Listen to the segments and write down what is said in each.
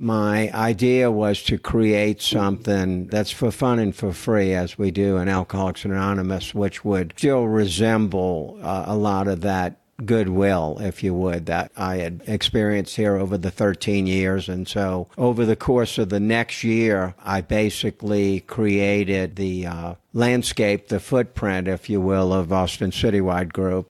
My idea was to create something that's for fun and for free, as we do in Alcoholics Anonymous, which would still resemble a lot of that goodwill, if you would, that I had experienced here over the 13 years. And so over the course of the next year, I basically created the landscape, the footprint, if you will, of Austin Citywide Group.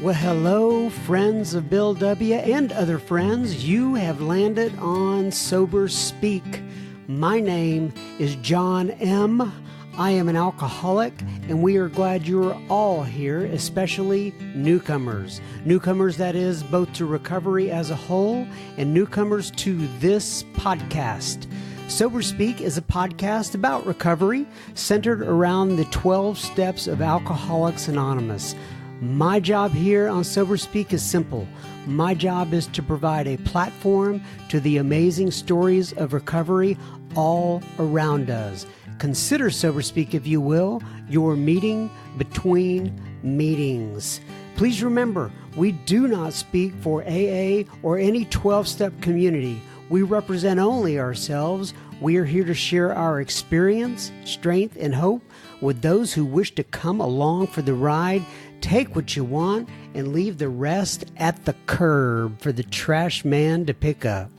Well, hello, friends of Bill W. and other friends. You have landed on Sober Speak. My name is John M. I am an alcoholic, and we are glad you are all here, especially newcomers. Newcomers, that is, both to recovery as a whole and newcomers to this podcast. Sober Speak is a podcast about recovery centered around the 12 steps of Alcoholics Anonymous. My job here on Sober Speak is simple. My job is to provide a platform to the amazing stories of recovery all around us. Consider Sober Speak, if you will, your meeting between meetings. Please remember, we do not speak for AA or any 12-step community. We represent only ourselves. We are here to share our experience, strength, and hope with those who wish to come along for the ride. Take what you want and leave the rest at the curb for the trash man to pick up.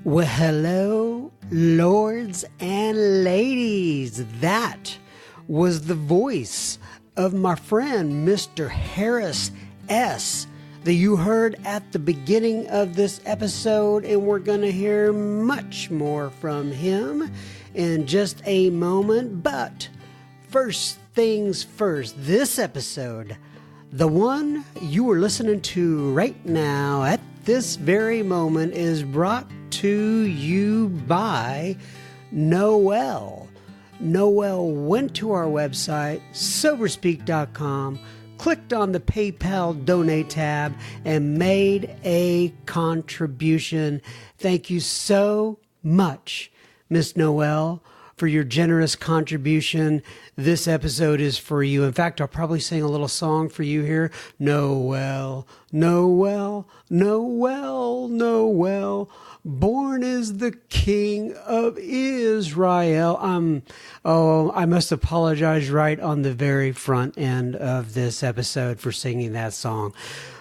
Well, hello, lords and ladies. That was the voice of my friend, Mr. Harris S., that you heard at the beginning of this episode, and we're going to hear much more from him in just a moment. But first things first, this episode, the one you are listening to right now at this very moment, is brought to you by Noel. Noel went to our website, soberspeak.com, clicked on the PayPal donate tab, and made a contribution. Thank you so much, Miss Noel, for your generous contribution. This episode is for you. In fact, I'll probably sing a little song for you here. Noel, Noel, Noel, Noel, born is the King of Israel. I must apologize right on the very front end of this episode for singing that song.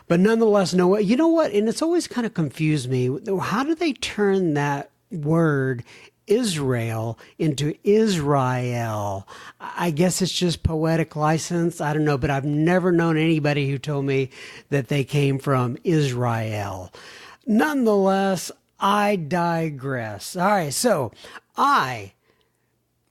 But nonetheless, Noel, you know what? And it's always kind of confused me. How do they turn that word Israel into Israel? I guess it's just poetic license. I don't know, but I've never known anybody who told me that they came from Israel. Nonetheless, I digress. All right, so I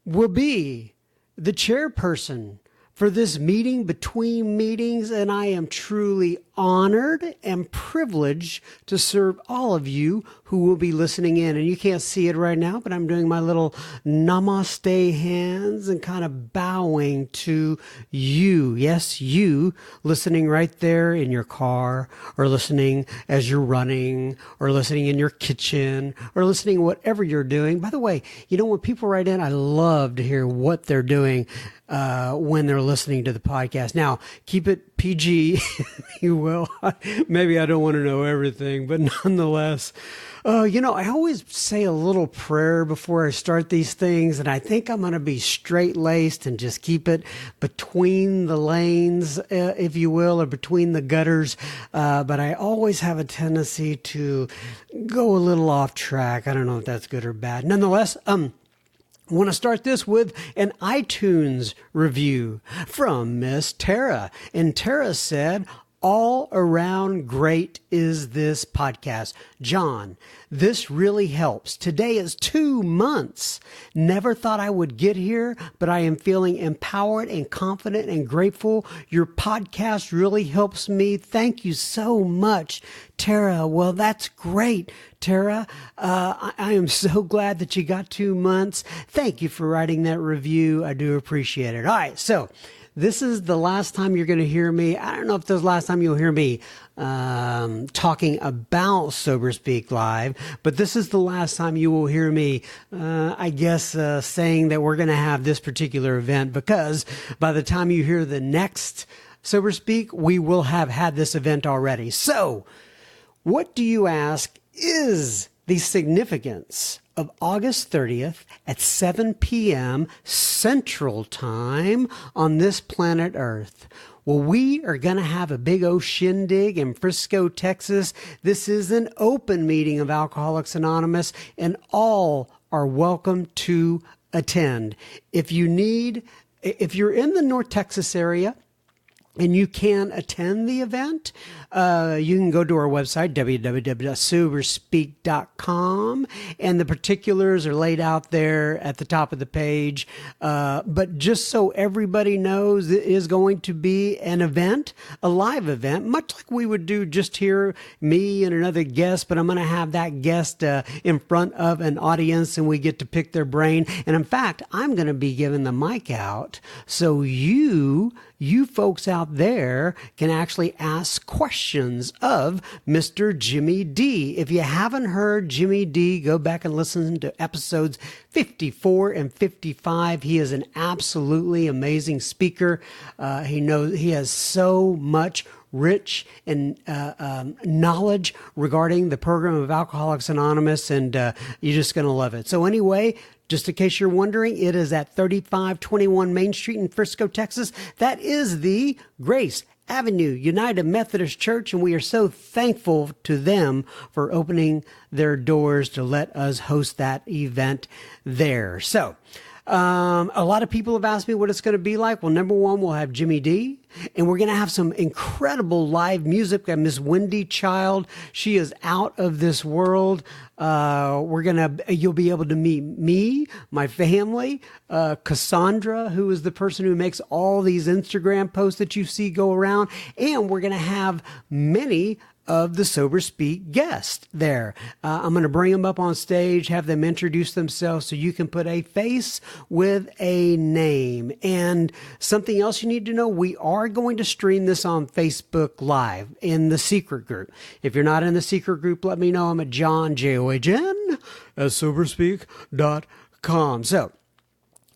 will be the chairperson for this meeting between meetings, and I am truly honored and privileged to serve all of you who will be listening in. And you can't see it right now, but I'm doing my little namaste hands and kind of bowing to you. Yes, you listening right there in your car, or listening as you're running, or listening in your kitchen, or listening whatever you're doing. By the way, you know, when people write in, I love to hear what they're doing when they're listening to the podcast. Now, keep it PG, if you will. Maybe I don't want to know everything, but nonetheless, you know, I always say a little prayer before I start these things, and I think I'm going to be straight-laced and just keep it between the lanes, if you will, or between the gutters, but I always have a tendency to go a little off track. I don't know if that's good or bad. Nonetheless, I want to start this with an iTunes review from Miss Tara. And Tara said, all around great is this podcast. John, this really helps. Today is 2 months. Never thought I would get here, but I am feeling empowered and confident and grateful. Your podcast really helps me. Thank you so much, Tara. Well, that's great, Tara. I am so glad that you got 2 months. Thank you for writing that review. I do appreciate it. All right, so this is the last time you're going to hear me. I don't know if this is the last time you'll hear me talking about Sober Speak Live, but this is the last time you will hear me, saying that we're going to have this particular event, because by the time you hear the next Sober Speak, we will have had this event already. So, what do you ask is the significance of August 30th at 7 p.m. Central Time on this planet Earth? Well, we are going to have a big old shindig in Frisco, Texas. This is an open meeting of Alcoholics Anonymous, and all are welcome to attend. If you're in the North Texas area, and you can attend the event, you can go to our website, www.soberspeak.com, and the particulars are laid out there at the top of the page. But just so everybody knows, it is going to be an event, a live event, much like we would do just here, me and another guest, but I'm going to have that guest in front of an audience, and we get to pick their brain. And in fact, I'm going to be giving the mic out, so you folks out there can actually ask questions of Mr. Jimmy D. If you haven't heard Jimmy D, go back and listen to episodes 54 and 55. He is an absolutely amazing speaker. He has so much rich and knowledge regarding the program of Alcoholics Anonymous, and you're just going to love it. So anyway, just in case you're wondering, it is at 3521 Main Street in Frisco, Texas. That is the Grace Avenue United Methodist Church, and we are so thankful to them for opening their doors to let us host that event there. So, a lot of people have asked me what it's going to be like. Well, number one, we'll have Jimmy D, and we're going to have some incredible live music. We have Miss Wendy Child. She is out of this world. You'll be able to meet me, my family, Cassandra, who is the person who makes all these Instagram posts that you see go around. And we're going to have many of the Sober Speak guests there. I'm going to bring them up on stage, have them introduce themselves so you can put a face with a name. And something else you need to know, we are going to stream this on Facebook Live in the secret group. If you're not in the secret group, let me know. I'm at John, John, at soberspeak.com. So,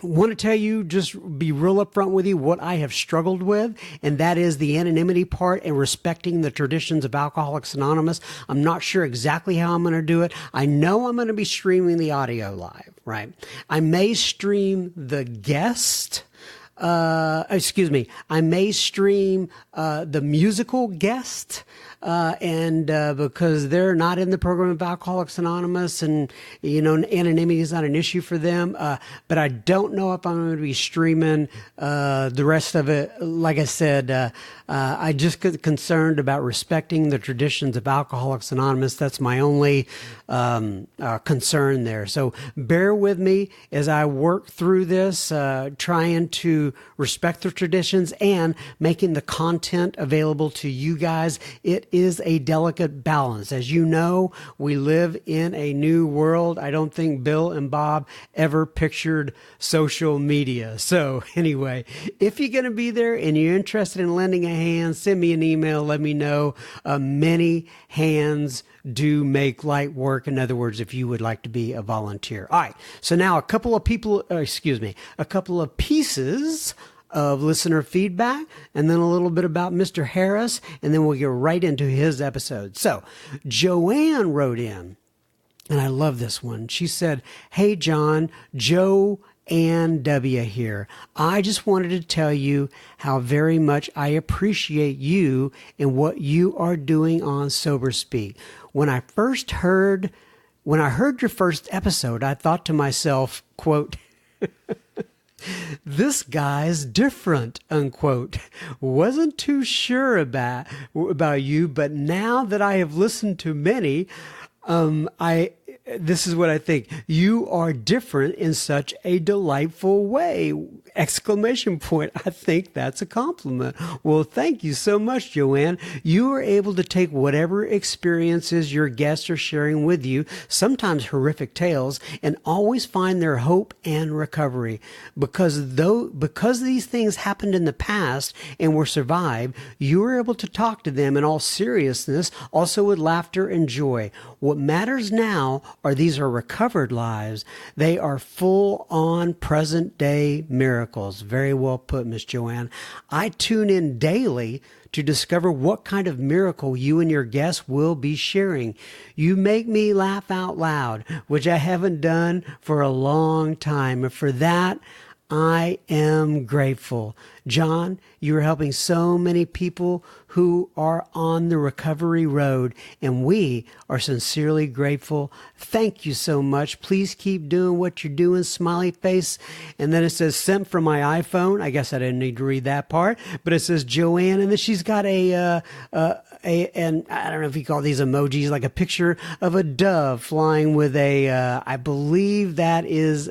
want to tell you, just be real upfront with you, what I have struggled with, and that is the anonymity part and respecting the traditions of Alcoholics Anonymous. I'm not sure exactly how I'm going to do it. I know I'm going to be streaming the audio live, right? I may stream the guest. I may stream the musical guest, and because they're not in the program of Alcoholics Anonymous, and anonymity is not an issue for them. But I don't know if I'm going to be streaming the rest of it. Like I said, I just get concerned about respecting the traditions of Alcoholics Anonymous. That's my only concern there. So bear with me as I work through this, trying to respect the traditions and making the content available to you guys. It is a delicate balance. As you know, we live in a new world. I don't think Bill and Bob ever pictured social media. So anyway, if you're going to be there and you're interested in lending a hand, send me an email. Let me know. Many hands do make light work. In other words, if you would like to be a volunteer. All right. So now a couple of pieces of listener feedback, and then a little bit about Mr. Harris, and then we'll get right into his episode. So Joanne wrote in, and I love this one. She said, "Hey, John, Joanne W. here. I just wanted to tell you how very much I appreciate you and what you are doing on Sober Speak. When I heard your first episode, I thought to myself, quote, this guy's different, unquote. Wasn't too sure about you, but now that I have listened to many, this is what I think. You are different in such a delightful way. Exclamation point. I think that's a compliment. Well, thank you so much, Joanne. You are able to take whatever experiences your guests are sharing with you, sometimes horrific tales, and always find their hope and recovery. Because these things happened in the past and were survived, you are able to talk to them in all seriousness, also with laughter and joy. What matters now or these are recovered lives. They are full-on present-day miracles. Very well put, Miss Joanne. I tune in daily to discover what kind of miracle you and your guests will be sharing. You make me laugh out loud, which I haven't done for a long time. And for that, I am grateful. John, you are helping so many people who are on the recovery road, and we are sincerely grateful. Thank you so much. Please keep doing what you're doing, smiley face. And then it says, sent from my iPhone. I guess I didn't need to read that part, but it says Joanne, and then she's got and I don't know if you call these emojis, like a picture of a dove flying with I believe that is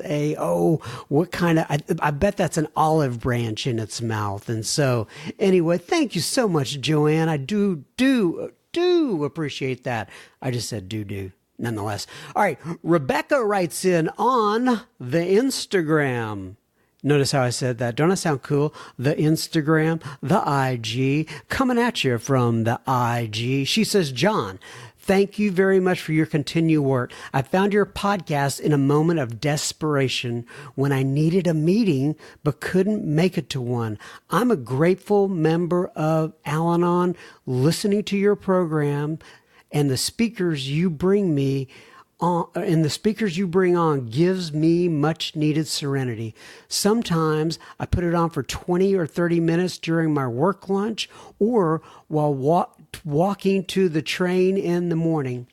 what kind of, I bet that's an olive branch in its mouth. And so anyway, thank you so much, Joanne. I do appreciate that. I just said do nonetheless. All right. Rebecca writes in on the Instagram. Notice how I said that. Don't I sound cool? The Instagram, the IG, coming at you from the IG. She says, John, thank you very much for your continued work. I found your podcast in a moment of desperation when I needed a meeting but couldn't make it to one. I'm a grateful member of Al-Anon, listening to your program, and the speakers you bring on gives me much needed serenity. Sometimes I put it on for 20 or 30 minutes during my work lunch or while walking to the train in the morning.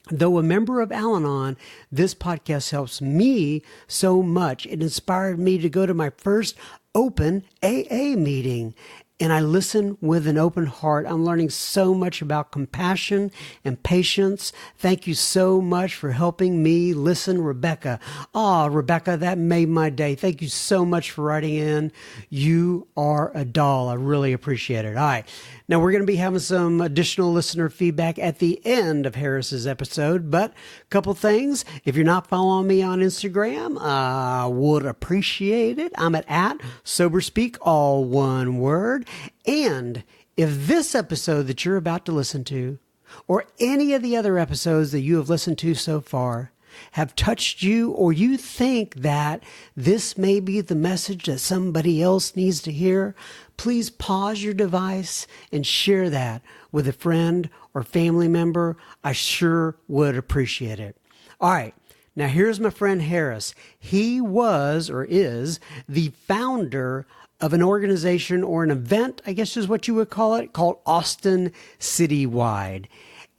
Though a member of Al-Anon, this podcast helps me so much. It inspired me to go to my first open AA meeting. And I listen with an open heart. I'm learning so much about compassion and patience. Thank you so much for helping me listen, Rebecca. Rebecca, that made my day. Thank you so much for writing in. You are a doll. I really appreciate it. All right. Now, we're going to be having some additional listener feedback at the end of Harris's episode, but a couple things. If you're not following me on Instagram, I would appreciate it. I'm at SoberSpeak, all one word. And if this episode that you're about to listen to, or any of the other episodes that you have listened to so far, have touched you, or you think that this may be the message that somebody else needs to hear, please pause your device and share that with a friend or family member. I sure would appreciate it. All right. Now here's my friend Harris. He was or is the founder of an organization or an event, I guess is what you would call it, called Austin Citywide.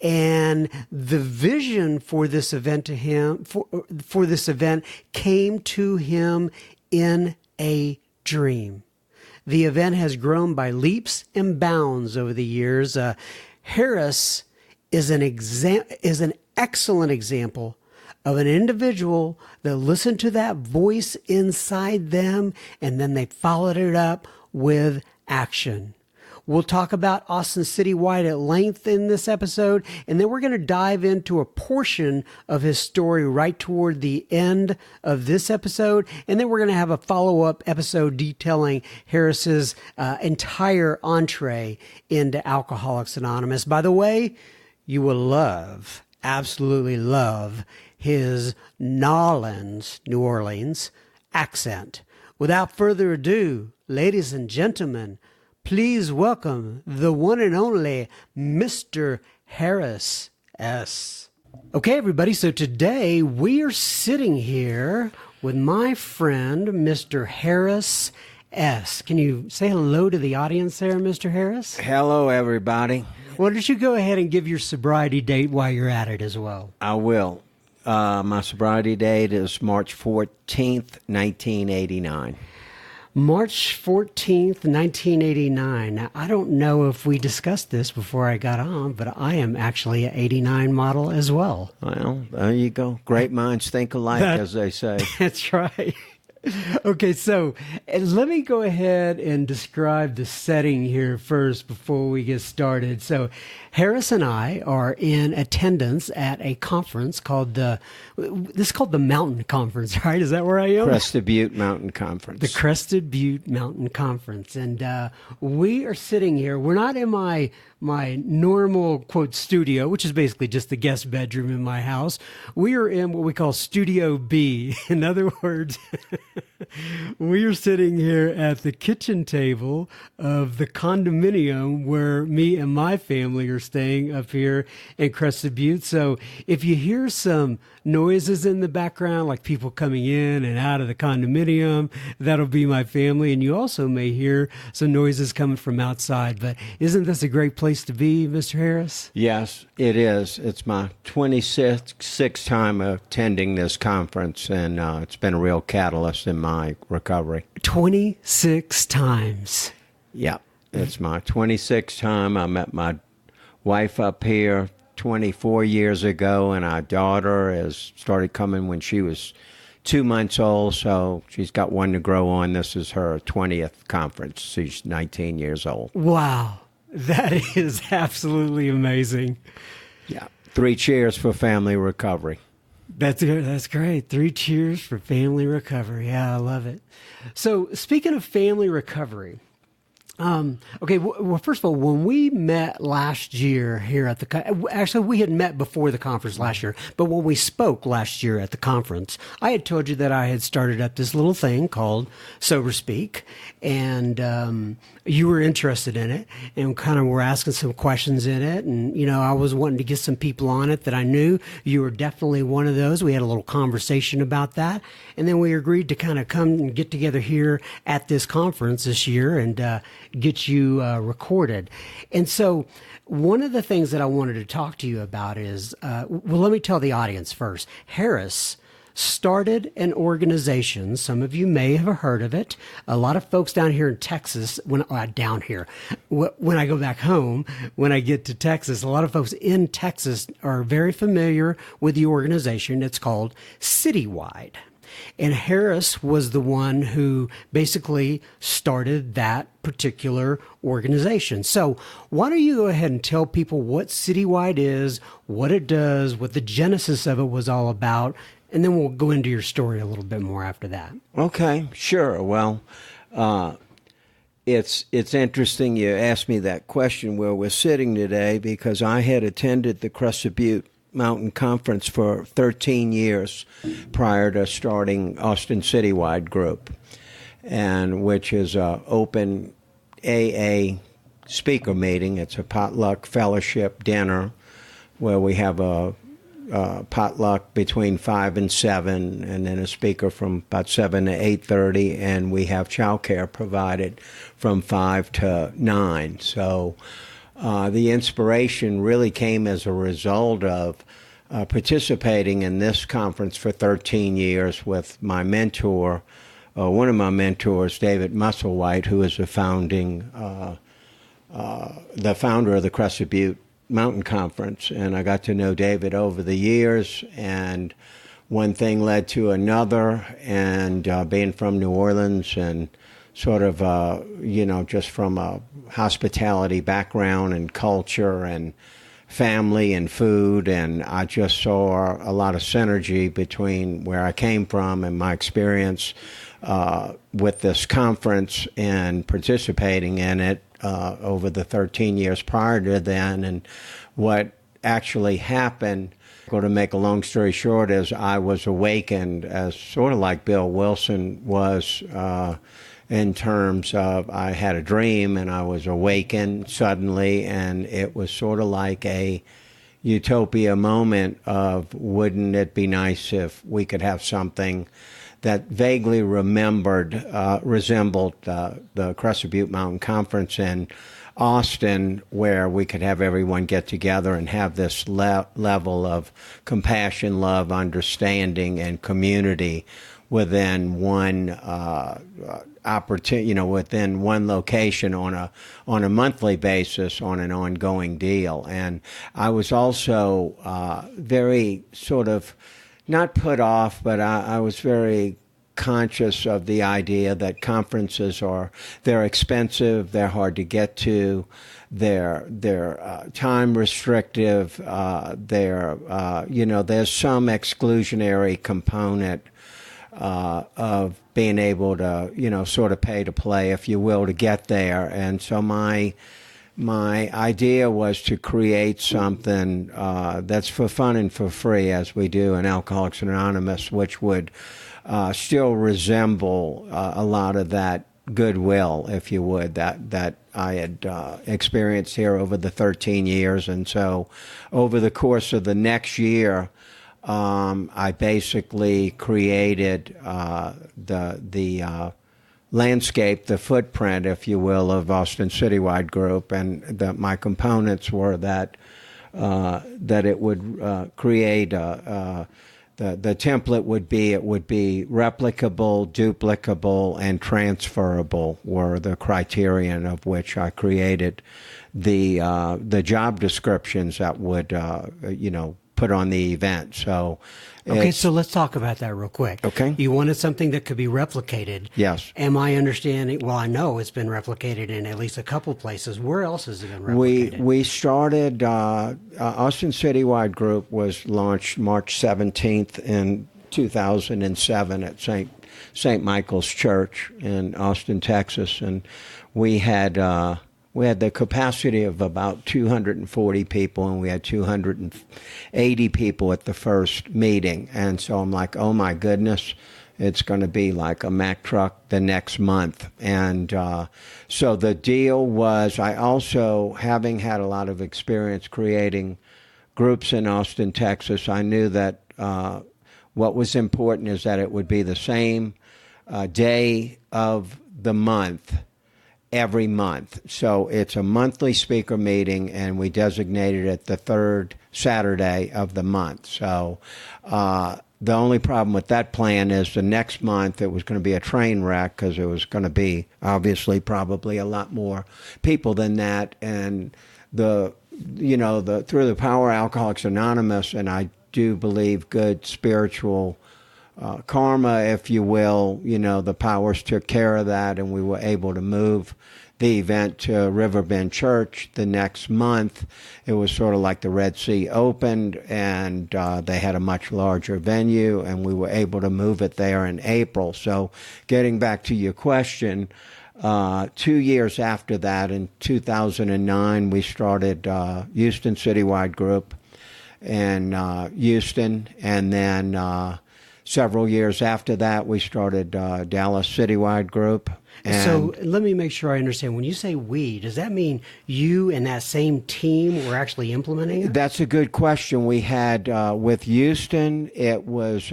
And the vision for this event to him, for this event came to him in a dream. The event has grown by leaps and bounds over the years. Harris is an excellent example of an individual that listened to that voice inside them, and then they followed it up with action. We'll talk about Austin Citywide at length in this episode, and then we're going to dive into a portion of his story right toward the end of this episode, and then we're going to have a follow-up episode detailing Harris's entire entree into Alcoholics Anonymous. By the way, you will absolutely love his New Orleans accent. Without further ado, ladies and gentlemen, please welcome the one and only Mr. Harris S. Okay, everybody, so today we are sitting here with my friend, Mr. Harris S. Can you say hello to the audience there, Mr. Harris? Hello, everybody. Why don't you go ahead and give your sobriety date while you're at it as well? I will. My sobriety date is March 14th, 1989. March 14th, 1989. Now, I don't know if we discussed this before I got on, but I am actually an 89 model as well. Well, there you go. Great minds think alike, as they say. That's right. Okay, so let me go ahead and describe the setting here first before we get started. So Harris and I are in attendance at a conference called the Mountain Conference, right? Is that where I am? Crested Butte Mountain Conference. The Crested Butte Mountain Conference. And we are sitting here. We're not in my my normal, quote, studio, which is basically just the guest bedroom in my house. We are in what we call Studio B. In other words, we are sitting here at the kitchen table of the condominium where me and my family are staying up here in Crested Butte. So if you hear some noises in the background, like people coming in and out of the condominium, that'll be my family. And you also may hear some noises coming from outside. But isn't this a great place to be, Mr. Harris? Yes, it is. It's my 26th time attending this conference, and it's been a real catalyst in my recovery. 26 times. Yeah, it's my 26th time. I met my wife up here 24 years ago, and our daughter has started coming when she was 2 months old, so she's got one to grow on. This is her 20th conference. She's 19 years old. Wow, that is absolutely amazing. Yeah, 3 cheers for family recovery. That's good. That's great. 3 cheers for family recovery. Yeah, I love it. So speaking of family recovery, okay, well, first of all, when we met last year here at actually, we had met before the conference last year, but when we spoke last year at the conference, I had told you that I had started up this little thing called Sober Speak, and you were interested in it, and kind of were asking some questions in it, and, I was wanting to get some people on it that I knew. You were definitely one of those. We had a little conversation about that, and then we agreed to kind of come and get together here at this conference this year and get you recorded. And so one of the things that I wanted to talk to you about is, well, let me tell the audience first. Harris started an organization. Some of you may have heard of it. A lot of folks down here in Texas, when I go back home, when I get to Texas, a lot of folks in Texas are very familiar with the organization. It's called Citywide. And Harris was the one who basically started that particular organization. So why don't you go ahead and tell people what Citywide is, what it does, what the genesis of it was all about, and then we'll go into your story a little bit more after that. Okay, sure. Well, it's interesting you asked me that question where we're sitting today, because I had attended the Crested Butte Mountain Conference for 13 years prior to starting Austin Citywide Group, and which is a open AA speaker meeting. It's a potluck fellowship dinner where we have a potluck between 5 and 7, and then a speaker from about 7 to 8:30, and we have childcare provided from 5 to 9. So the inspiration really came as a result of participating in this conference for 13 years with my mentor, one of my mentors, David Musselwhite, who is the founder of the Crested Butte Mountain Conference. And I got to know David over the years, and one thing led to another, and being from New Orleans and sort of, just from a hospitality background and culture and family and food, and I just saw a lot of synergy between where I came from and my experience with this conference and participating in it over the 13 years prior to then. And what actually happened, to make a long story short, is I was awakened as sort of like Bill Wilson was, in terms of I had a dream and I was awakened suddenly, and it was sort of like a utopia moment of, wouldn't it be nice if we could have something that vaguely resembled the Crested Butte Mountain Conference in Austin, where we could have everyone get together and have this level of compassion, love, understanding, and community within one opportunity, within one location on a monthly basis on an ongoing deal. And I was also very sort of not put off, but I was very conscious of the idea that conferences they're expensive, they're hard to get to, they're time restrictive, there's some exclusionary component of being able to, sort of pay to play, if you will, to get there. And so my my idea was to create something that's for fun and for free, as we do in Alcoholics Anonymous, which would still resemble a lot of that goodwill, if you would, that I had experienced here over the 13 years. And so over the course of the next year, I basically created the landscape, the footprint, if you will, of Austin Citywide Group, and my components were that it would create the template would be replicable, duplicable, and transferable were the criterion of which I created the job descriptions that would put on the event. So okay, so let's talk about that real quick. Okay. You wanted something that could be replicated. Yes. Am I understanding? Well, I know it's been replicated in at least a couple places. Where else has it been replicated? We started, Austin Citywide Group was launched March 17th in 2007 at St. Michael's Church in Austin, Texas. And we had the capacity of about 240 people, and we had 280 people at the first meeting. And so I'm like, oh my goodness, it's going to be like a Mack truck the next month. And so the deal was, I also, having had a lot of experience creating groups in Austin, Texas, I knew that what was important is that it would be the same day of the month every month. So it's a monthly speaker meeting, and we designated it the third Saturday of the month. So the only problem with that plan is the next month it was going to be a train wreck, because it was going to be obviously probably a lot more people than that. And through the power of Alcoholics Anonymous, and I do believe good spiritual karma, if you will, the powers took care of that, and we were able to move the event to Riverbend Church the next month. It was sort of like the Red Sea opened, and they had a much larger venue, and we were able to move it there in April. So getting back to your question, 2 years after that, in 2009, we started Houston Citywide Group in Houston, and then several years after that, we started Dallas Citywide Group. And so let me make sure I understand. When you say we, does that mean you and that same team were actually implementing it? That's a good question. We had with Houston, it was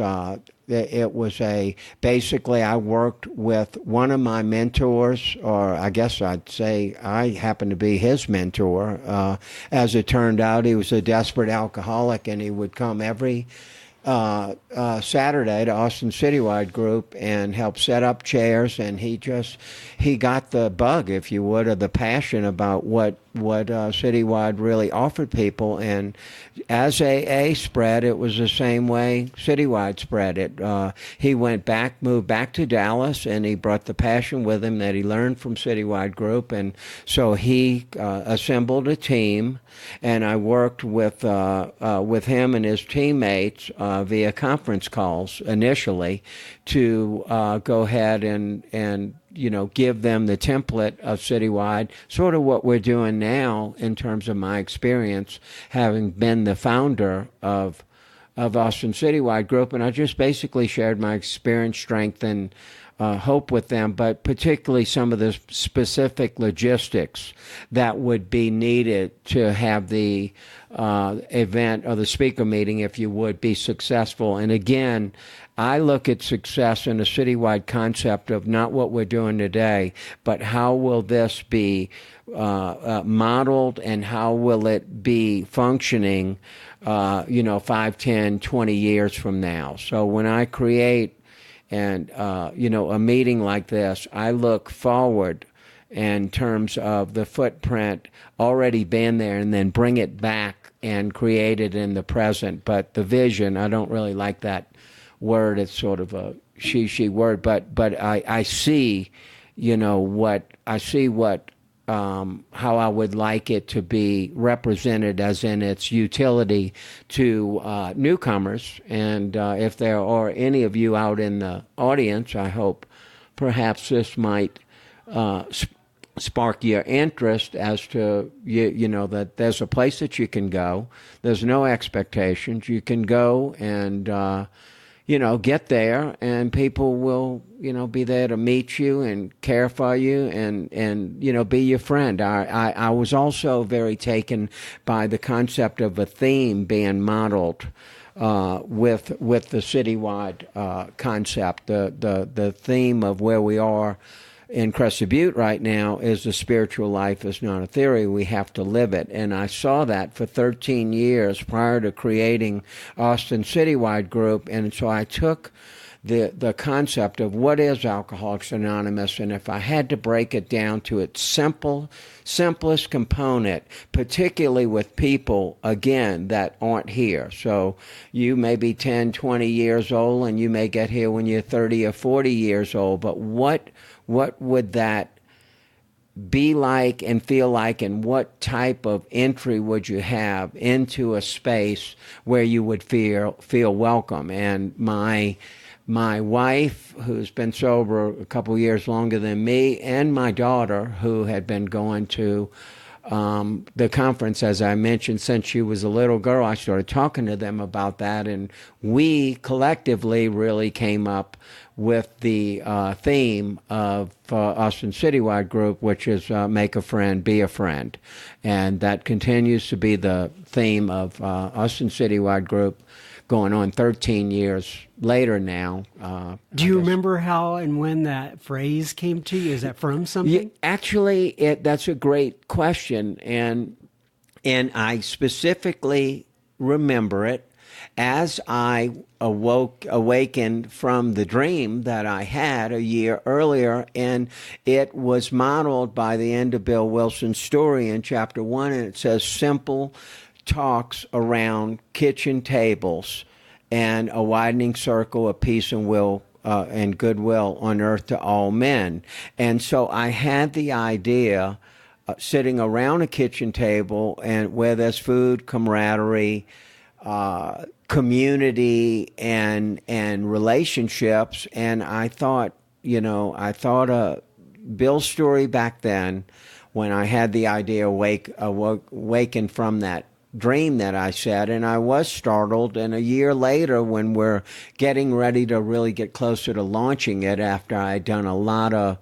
basically I worked with one of my mentors, or I guess I'd say I happened to be his mentor. As it turned out, he was a desperate alcoholic, and he would come every Saturday to Austin Citywide Group and help set up chairs, and he got the bug, if you would, or the passion about what Citywide really offered people. And as AA spread, it was the same way Citywide spread. He moved back to Dallas, and he brought the passion with him that he learned from Citywide Group, and so he assembled a team, and I worked with him and his teammates via conference calls initially to go ahead and give them the template of Citywide, sort of what we're doing now in terms of my experience, having been the founder of Austin Citywide Group. And I just basically shared my experience, strength, and hope with them, but particularly some of the specific logistics that would be needed to have the event, or the speaker meeting, if you would, be successful. And again, I look at success in a citywide concept of not what we're doing today, but how will this be modeled, and how will it be functioning 5, 10, 20 years from now. So when I create a meeting like this, I look forward in terms of the footprint already been there, and then bring it back and create it in the present. But the vision, I don't really like that word. It's sort of a she word, but I see, how I would like it to be represented, as in its utility to newcomers. And if there are any of you out in the audience, I hope perhaps this might spark your interest as to you know that there's a place that you can go. There's no expectations. You can go and get there, and people will be there to meet you and care for you and be your friend. I was also very taken by the concept of a theme being modeled with the Citywide concept. The theme of where we are in Crested Butte right now is the spiritual life is not a theory. We have to live it. And I saw that for 13 years prior to creating Austin Citywide Group. And so I took the concept of what is Alcoholics Anonymous, and if I had to break it down to its simplest component, particularly with people, again, that aren't here. So you may be 10, 20 years old, and you may get here when you're 30 or 40 years old, but what would that be like and feel like, and what type of entry would you have into a space where you would feel welcome? And my wife, who's been sober a couple years longer than me, and my daughter, who had been going to the conference, as I mentioned, since she was a little girl, I started talking to them about that, and we collectively really came up with the theme of Austin Citywide Group, which is make a friend, be a friend. And that continues to be the theme of Austin Citywide Group, going on 13 years later now. Do you remember how and when that phrase came to you? Is that from something? Yeah, actually, that's a great question. And I specifically remember it as I awakened from the dream that I had a year earlier, and it was modeled by the end of Bill Wilson's story in chapter 1, and it says, simple talks around kitchen tables and a widening circle of peace and will and goodwill on earth to all men. And so I had the idea sitting around a kitchen table and where there's food, camaraderie, community, and relationships. And I thought, Bill's story back then, when I had the idea awaken from that dream that I said, and I was startled. And a year later, when we're getting ready to really get closer to launching it, after I'd done a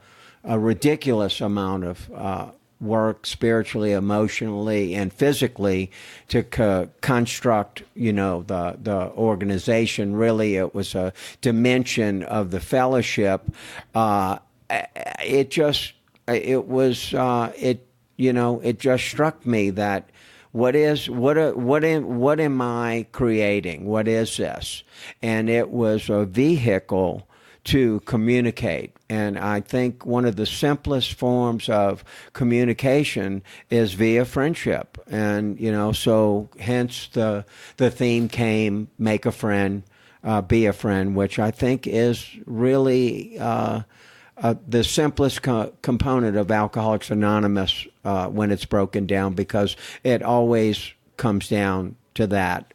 ridiculous amount of work spiritually, emotionally, and physically to construct, the organization. Really, it was a dimension of the fellowship. It just struck me that what am I creating? What is this? And it was a vehicle to communicate. And I think one of the simplest forms of communication is via friendship. And, so hence the theme came, make a friend, be a friend, which I think is really the simplest component of Alcoholics Anonymous when it's broken down, because it always comes down to that.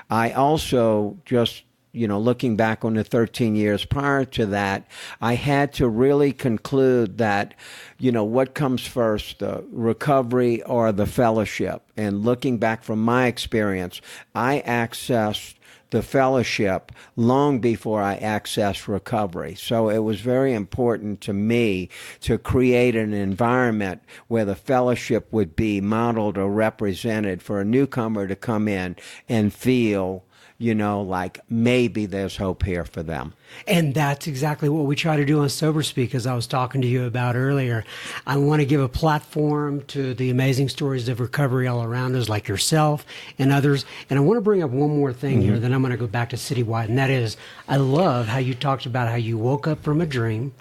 I also just, looking back on the 13 years prior to that, I had to really conclude that, what comes first, the recovery or the fellowship? And looking back from my experience, I accessed the fellowship long before I accessed recovery. So it was very important to me to create an environment where the fellowship would be modeled or represented for a newcomer to come in and feel, like maybe there's hope here for them. And that's exactly what we try to do on Sober Speak, as I was talking to you about earlier. I want to give a platform to the amazing stories of recovery all around us, like yourself and others. And I want to bring up one more thing here, then I'm going to go back to Citywide. And that is, I love how you talked about how you woke up from a dream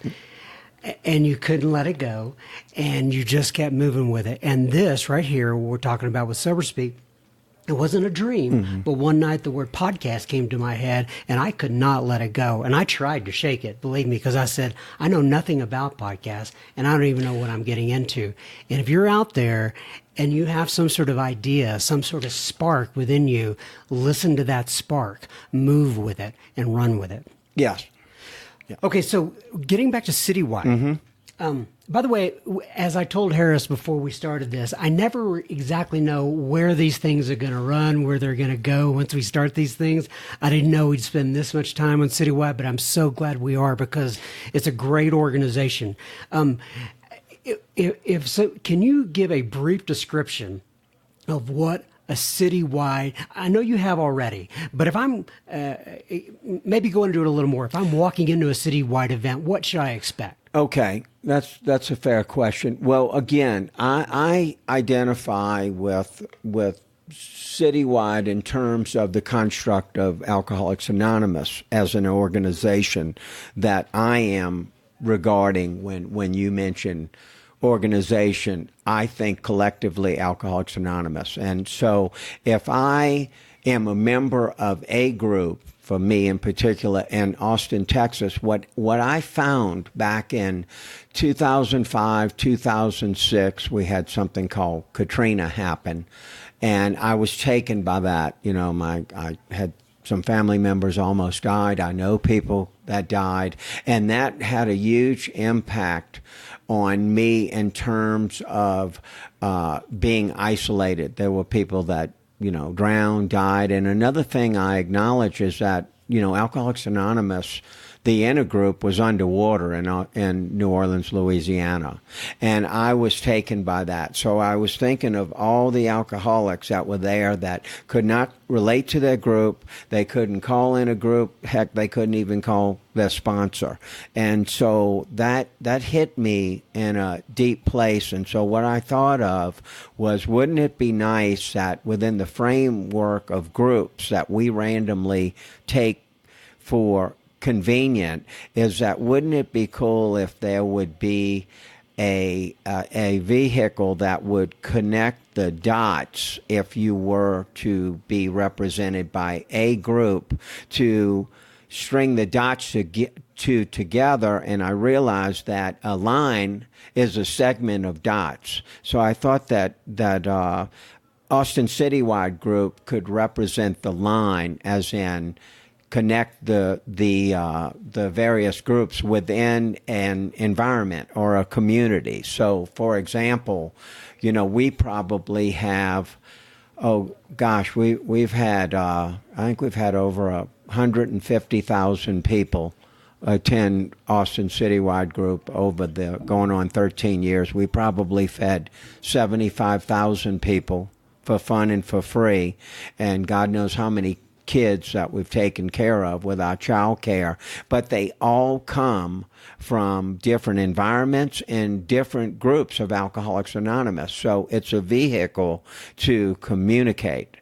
and you couldn't let it go, and you just kept moving with it. And this right here, what we're talking about with Sober Speak, it wasn't a dream, but one night the word podcast came to my head, and I could not let it go. And I tried to shake it, believe me, because I said, I know nothing about podcasts, and I don't even know what I'm getting into. And if you're out there and you have some sort of idea, some sort of spark within you, listen to that spark, move with it, and run with it. Yes. Yeah. Okay, so getting back to Citywide, By the way, as I told Harris before we started this, I never exactly know where these things are going to run, where they're going to go once we start these things. I didn't know we'd spend this much time on Citywide, but I'm so glad we are because it's a great organization. If so, can you give a brief description of what a citywide, I know you have already, but if I'm maybe go into it a little more, if I'm walking into a citywide event, what should I expect? Okay, that's a fair question. Well, again, I identify with Citywide in terms of the construct of Alcoholics Anonymous as an organization that I am regarding when you mention organization. I think collectively Alcoholics Anonymous. And so if I am a member of a group, for me in particular, in Austin, Texas, what I found back in 2005, 2006, we had something called Katrina happen, and I was taken by that. You know, I had some family members almost died. I know people that died, and that had a huge impact on me in terms of being isolated. There were people that drowned, died. And another thing I acknowledge is that, Alcoholics Anonymous, the intergroup was underwater in New Orleans, Louisiana. And I was taken by that. So I was thinking of all the alcoholics that were there that could not relate to their group. They couldn't call in a group. Heck, they couldn't even call their sponsor. And so that hit me in a deep place. And so what I thought of was, wouldn't it be nice that within the framework of groups that we randomly take for convenient, is that wouldn't it be cool if there would be a vehicle that would connect the dots if you were to be represented by a group to string the dots together. And I realized that a line is a segment of dots. So I thought that Austin Citywide group could represent the line, as in connect the various groups within an environment or a community. So, for example, we probably have, we've had, I think we've had over 150,000 people attend Austin Citywide Group over the going on 13 years. We probably fed 75,000 people for fun and for free, and God knows how many kids that we've taken care of with our child care, but they all come from different environments and different groups of Alcoholics Anonymous. So it's a vehicle to communicate.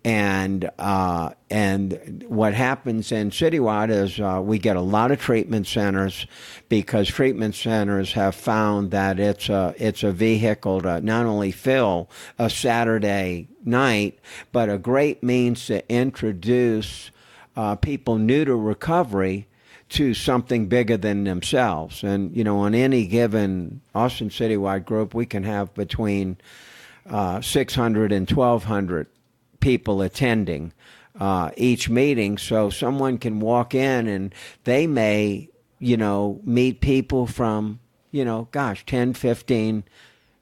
And what happens in Citywide is we get a lot of treatment centers, because treatment centers have found that it's a vehicle to not only fill a Saturday night, but a great means to introduce people new to recovery to something bigger than themselves. And, on any given Austin Citywide group, we can have between 600 and 1,200 people attending each meeting. So someone can walk in and they may, meet people from, 10, 15,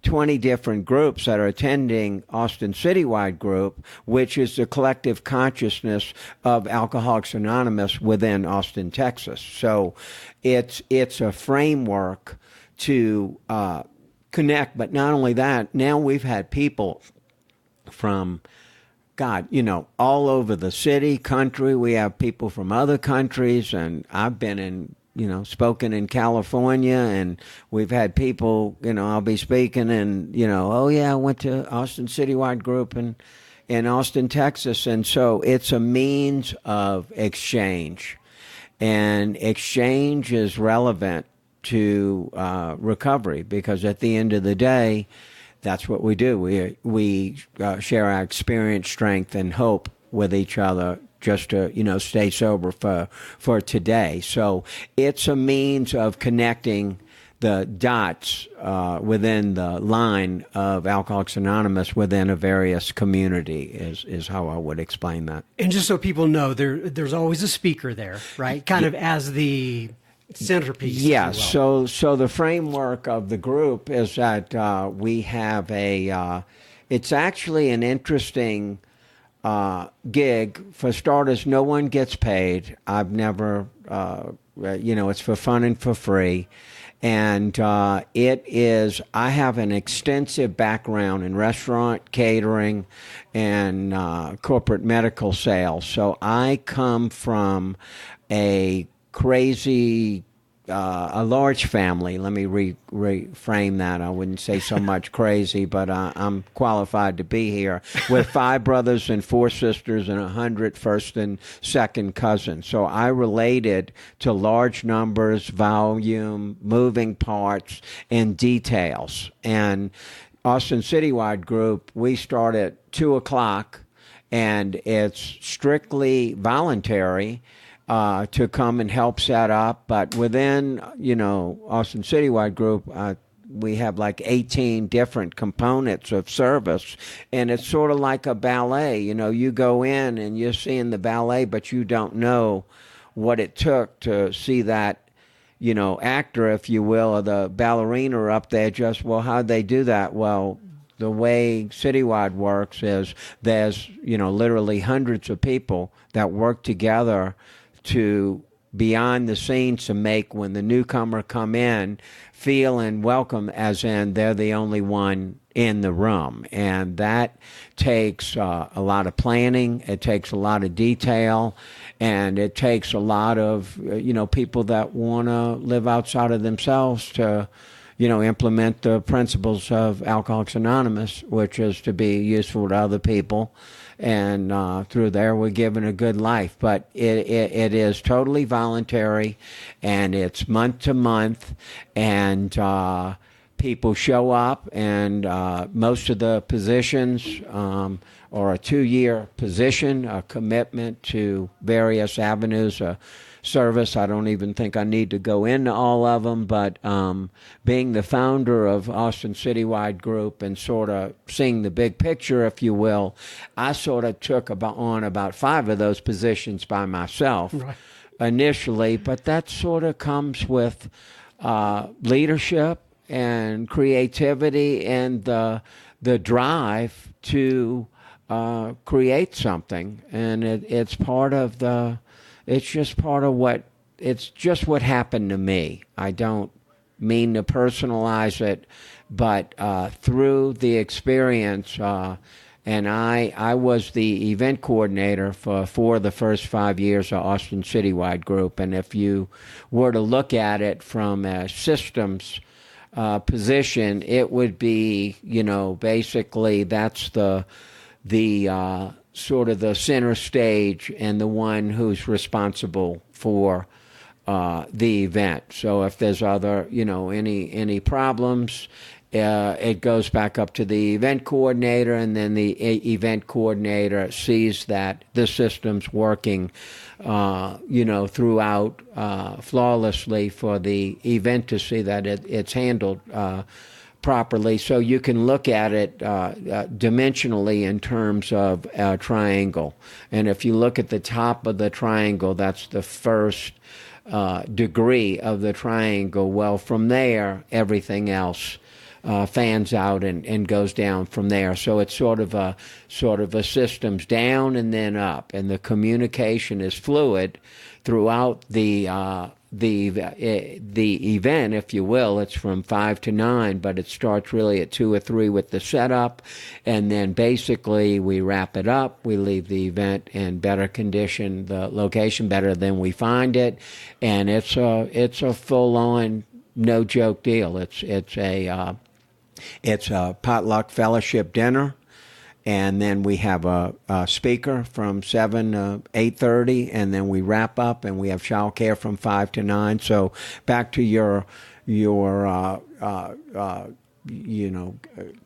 20 different groups that are attending Austin Citywide Group, which is the collective consciousness of Alcoholics Anonymous within Austin, Texas. So it's a framework to connect. But not only that, now we've had people from all over the city, country. We have people from other countries, and I've been in, spoken in California, and we've had people, I'll be speaking and, I went to Austin Citywide Group in Austin, Texas. And so it's a means of exchange, and exchange is relevant to recovery, because at the end of the day, that's what we do. We share our experience, strength, and hope with each other, just to stay sober for today. So it's a means of connecting the dots within the line of Alcoholics Anonymous within a various community is how I would explain that. And just so people know, there's always a speaker there, right? Kind of as the centerpiece. if Yeah, you will. so the framework of the group is that we have it's actually an interesting gig. For starters, no one gets paid. I've never, it's for fun and for free. And I have an extensive background in restaurant, catering, and corporate medical sales. So I come from a crazy a large family. Let me reframe that. I wouldn't say so much crazy, but I'm qualified to be here with 5 brothers and 4 sisters and 100 first and second cousins. So I related to large numbers, volume, moving parts, and details. And Austin Citywide Group, we start at 2 o'clock, and it's strictly voluntary to come and help set up. But within, Austin Citywide Group, we have like 18 different components of service. And it's sort of like a ballet. You go in and you're seeing the ballet, but you don't know what it took to see that, actor, if you will, or the ballerina up there how'd they do that? Well, the way Citywide works is there's, literally hundreds of people that work together to beyond the scenes to make when the newcomer come in feel and welcome as in they're the only one in the room. And that takes a lot of planning. It takes a lot of detail. And it takes a lot of, people that want to live outside of themselves to, implement the principles of Alcoholics Anonymous, which is to be useful to other people. And through there, we're given a good life. But it is totally voluntary, and it's month to month, and people show up, and most of the positions are a 2-year position, a commitment to various avenues of service. I don't even think I need to go into all of them, but being the founder of Austin Citywide Group and sort of seeing the big picture, if you will, I sort of took about 5 of those positions by myself initially, but that sort of comes with leadership and creativity and the drive to create something. And it's part of it's just part of it's just what happened to me. I don't mean to personalize it, but through the experience, and I was the event coordinator for the first 5 years of Austin Citywide Group. And if you were to look at it from a systems position, it would be, basically that's the sort of the center stage and the one who's responsible for the event. So if there's other, any problems, it goes back up to the event coordinator, and then the event coordinator sees that the system's working, throughout flawlessly for the event to see that it's handled properly. So you can look at it dimensionally in terms of a triangle. And if you look at the top of the triangle, that's the first degree of the triangle. Well, from there, everything else fans out and goes down from there. So it's sort of a systems down and then up, and the communication is fluid throughout the event, if you will. It's from 5 to 9, but it starts really at 2 or 3 with the setup, and then basically we wrap it up. We leave the event in better condition, the location better than we find it, and it's a full-on no joke deal. It's a potluck fellowship dinner. And then we have a speaker from 7 to 8:30, and then we wrap up, and we have child care from 5 to 9. So back to your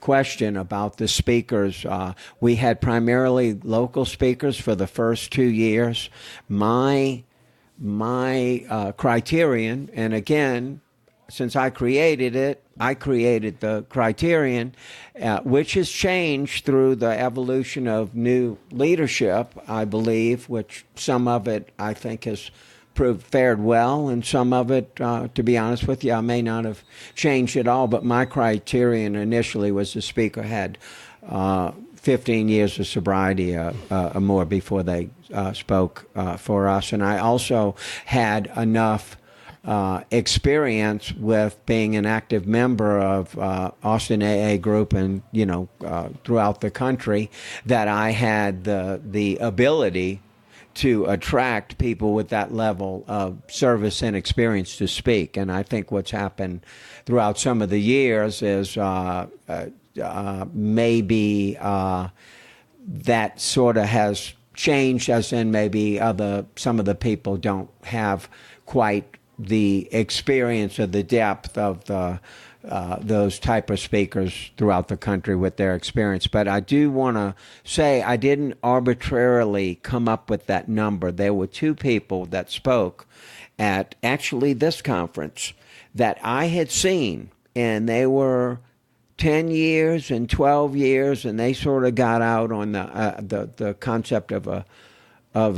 question about the speakers. We had primarily local speakers for the first 2 years. My criterion, and again, since I created it, I created the criterion, which has changed through the evolution of new leadership, I believe, which some of it I think has fared well, and some of it, to be honest with you, I may not have changed at all, but my criterion initially was the speaker had 15 years of sobriety or more before they spoke for us. And I also had enough experience with being an active member of Austin AA group and, throughout the country, that I had the ability to attract people with that level of service and experience to speak. And I think what's happened throughout some of the years is maybe that sort of has changed, as in maybe some of the people don't have quite the experience or the depth of those type of speakers throughout the country with their experience. But I do want to say I didn't arbitrarily come up with that number. There were two people that spoke at actually this conference that I had seen, and they were 10 years and 12 years, and they sort of got out on the concept of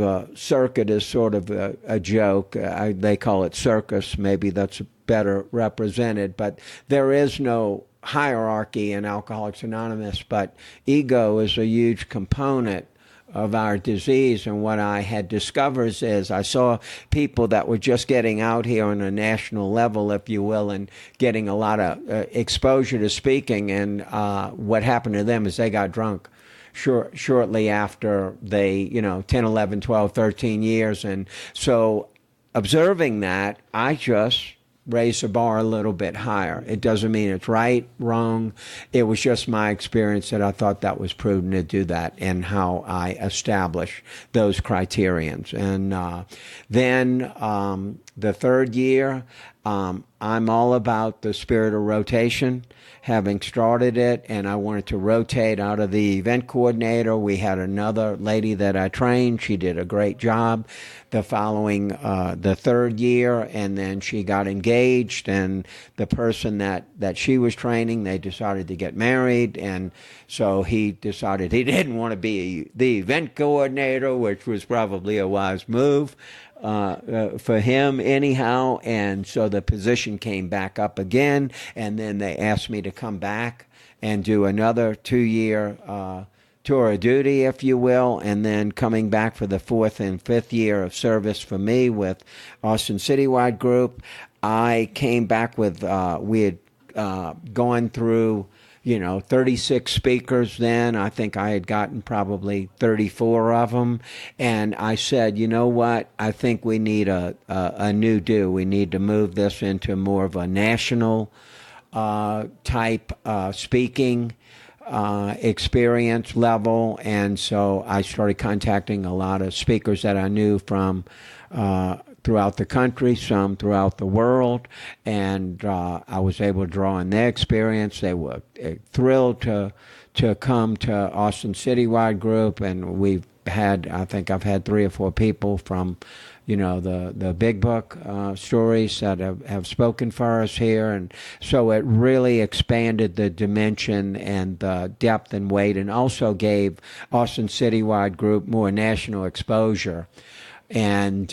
a circuit as sort of a joke. They call it circus. Maybe that's better represented, but there is no hierarchy in Alcoholics Anonymous, but ego is a huge component of our disease. And what I had discovered is I saw people that were just getting out here on a national level, if you will, and getting a lot of exposure to speaking. And what happened to them is they got drunk shortly after they, 10, 11, 12, 13 years. And so observing that, I just raise the bar a little bit higher. It doesn't mean it's right, wrong. It was just my experience that I thought that was prudent to do that, and how I establish those criterions. And then the third year, I'm all about the spirit of rotation, having started it, and I wanted to rotate out of the event coordinator. We had another lady that I trained. She did a great job the following, the third year, and then she got engaged, and the person that she was training, they decided to get married, and so he decided he didn't want to be the event coordinator, which was probably a wise move for him anyhow. And so the position came back up again, and then they asked me to come back and do another 2-year tour of duty, if you will, and then coming back for the 4th and 5th year of service for me with Austin Citywide Group. I came back with, we had gone through 36 speakers then. I think I had gotten probably 34 of them. And I said, you know what? I think we need a new do. We need to move this into more of a national type speaking experience level. And so I started contacting a lot of speakers that I knew from throughout the country, some throughout the world, and I was able to draw on their experience. They were thrilled to come to Austin Citywide Group, and I think I've had 3 or 4 people from, the big book stories that have spoken for us here, and so it really expanded the dimension and the depth and weight, and also gave Austin Citywide Group more national exposure, and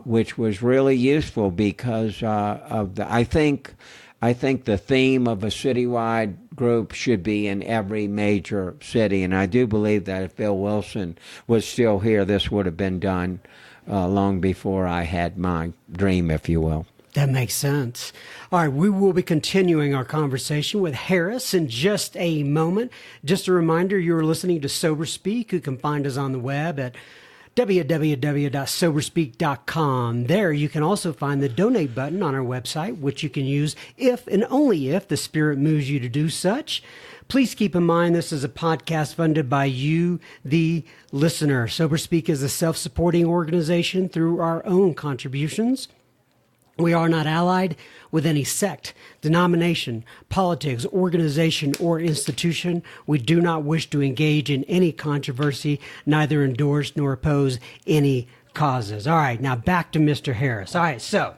which was really useful because of I think the theme of a citywide group should be in every major city, and I do believe that if Bill Wilson was still here, this would have been done long before I had my dream, if you will. That makes sense. All right, we will be continuing our conversation with Harris in just a moment. Just a reminder, you're listening to Sober Speak. You can find us on the web at www.soberspeak.com. There you can also find the donate button on our website, which you can use if and only if the Spirit moves you to do such. Please keep in mind this is a podcast funded by you, the listener. Sober Speak is a self-supporting organization through our own contributions. We are not allied with any sect, denomination, politics, organization, or institution. We do not wish to engage in any controversy, neither endorse nor oppose any causes. All right, now back to Mr. Harris. All right, so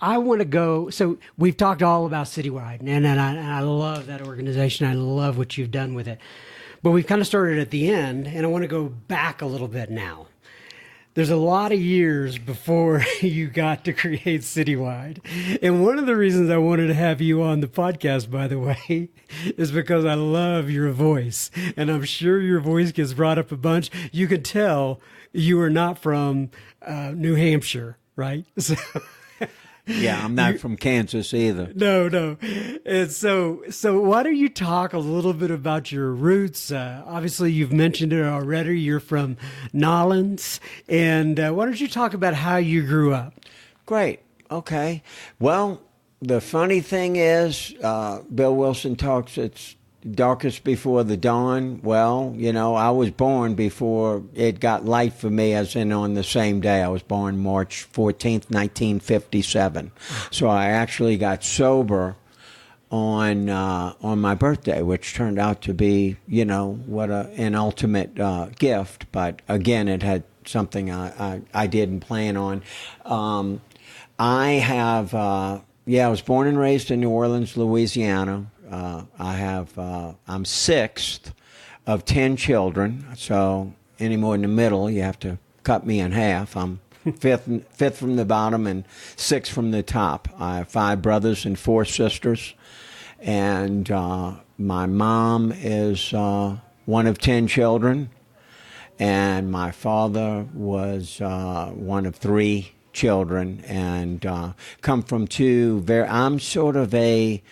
I want to go. So we've talked all about Citywide, and I love that organization. I love what you've done with it. But we've kind of started at the end, and I want to go back a little bit now. there's a lot of years before you got to create Citywide. And one of the reasons I wanted to have you on the podcast, by the way, is because I love your voice. And I'm sure your voice gets brought up a bunch. You could tell you are not from New Hampshire, right? So, Yeah, I'm not from Kansas either. no. And so why don't you talk a little bit about your roots? Obviously, you've mentioned it already. You're from Nolens. And why don't you talk about how you grew up? Great. Okay. Well, the funny thing is, Bill Wilson talks, it's darkest before the dawn. Well, I was born before it got light for me, as in on the same day. I was born March 14th, 1957. So I actually got sober on my birthday, which turned out to be, what an ultimate gift. But again, it had something I didn't plan on. I was born and raised in New Orleans, Louisiana. I'm sixth of 10 children, so any more in the middle, you have to cut me in half. I'm fifth from the bottom and sixth from the top. I have 5 brothers and 4 sisters, and my mom is one of 10 children, and my father was one of 3 children, and come from 2 I'm sort of a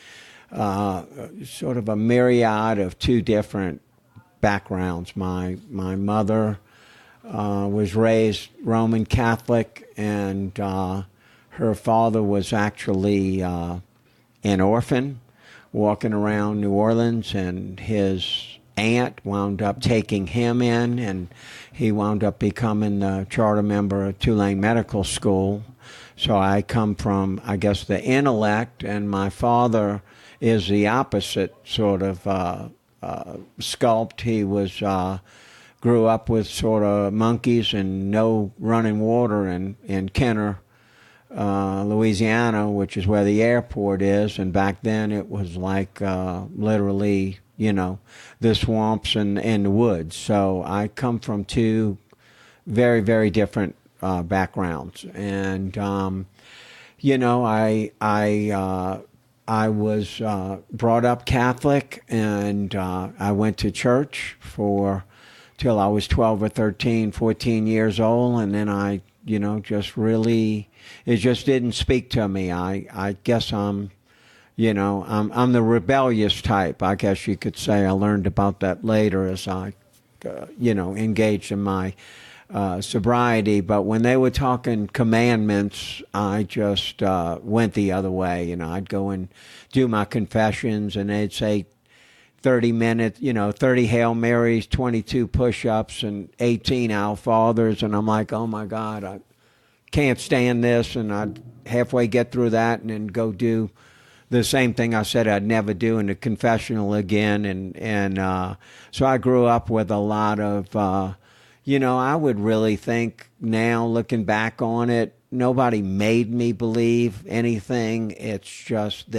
myriad of 2 different backgrounds. My mother was raised Roman Catholic, and her father was actually an orphan walking around New Orleans, and his aunt wound up taking him in, and he wound up becoming the charter member of Tulane Medical School. So I come from, I guess, the intellect, and my father is the opposite sort of sculpt. He was grew up with sort of monkeys and no running water in Kenner, Louisiana, which is where the airport is. And back then it was like literally, the swamps and the woods. So I come from 2 very, very different backgrounds. And, I was brought up Catholic, and I went to church till I was 12 or 13, 14 years old, and then I, it just didn't speak to me. I guess I'm the rebellious type, I guess you could say. I learned about that later as I, engaged in my sobriety. But when they were talking commandments, I just went the other way. I'd go and do my confessions, and they'd say 30 minutes, 30 Hail Marys, 22 push-ups, and 18 Our Fathers. And I'm like, oh my God, I can't stand this. And I'd halfway get through that and then go do the same thing I said I'd never do in the confessional again. And so I grew up with a lot of, I would really think now, looking back on it, nobody made me believe anything. It's just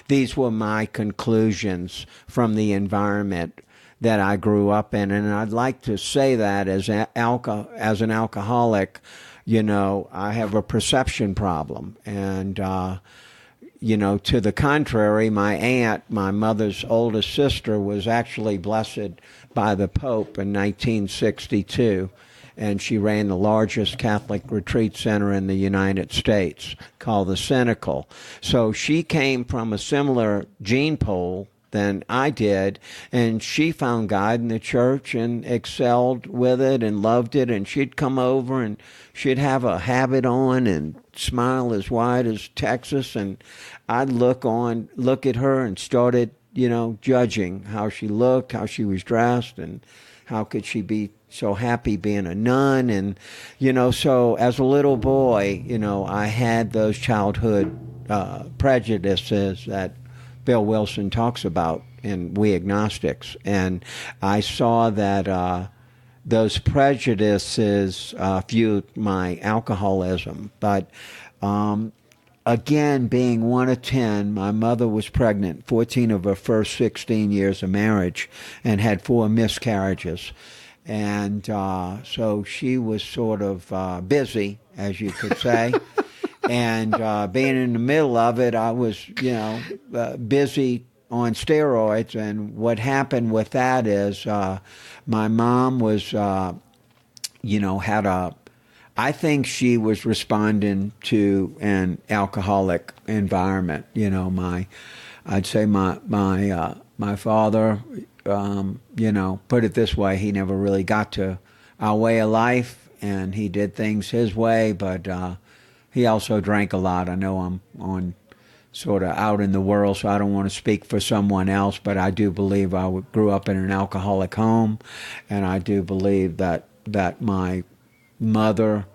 these were my conclusions from the environment that I grew up in. And I'd like to say that as an alcoholic, I have a perception problem. And, to the contrary, my aunt, my mother's oldest sister, was actually blessed by the Pope in 1962. And she ran the largest Catholic retreat center in the United States, called the Cenacle. So she came from a similar gene pool than I did, and she found God in the church and excelled with it and loved it. And she'd come over and she'd have a habit on and smile as wide as Texas, and I'd look at her and started, judging how she looked, how she was dressed, and how could she be so happy being a nun. And, so as a little boy, I had those childhood prejudices that Bill Wilson talks about in We Agnostics. And I saw that those prejudices fueled my alcoholism. But again, being one of 10, my mother was pregnant 14 of her first 16 years of marriage and had 4 miscarriages. And so she was sort of busy, as you could say. And being in the middle of it, I was, busy on steroids. And what happened with that is my mom was, had a, I think she was responding to an alcoholic environment. I'd say my father, put it this way, he never really got to our way of life, and he did things his way, but he also drank a lot. I know I'm on sort of out in the world, so I don't want to speak for someone else, but I do believe I grew up in an alcoholic home, and I do believe that my mother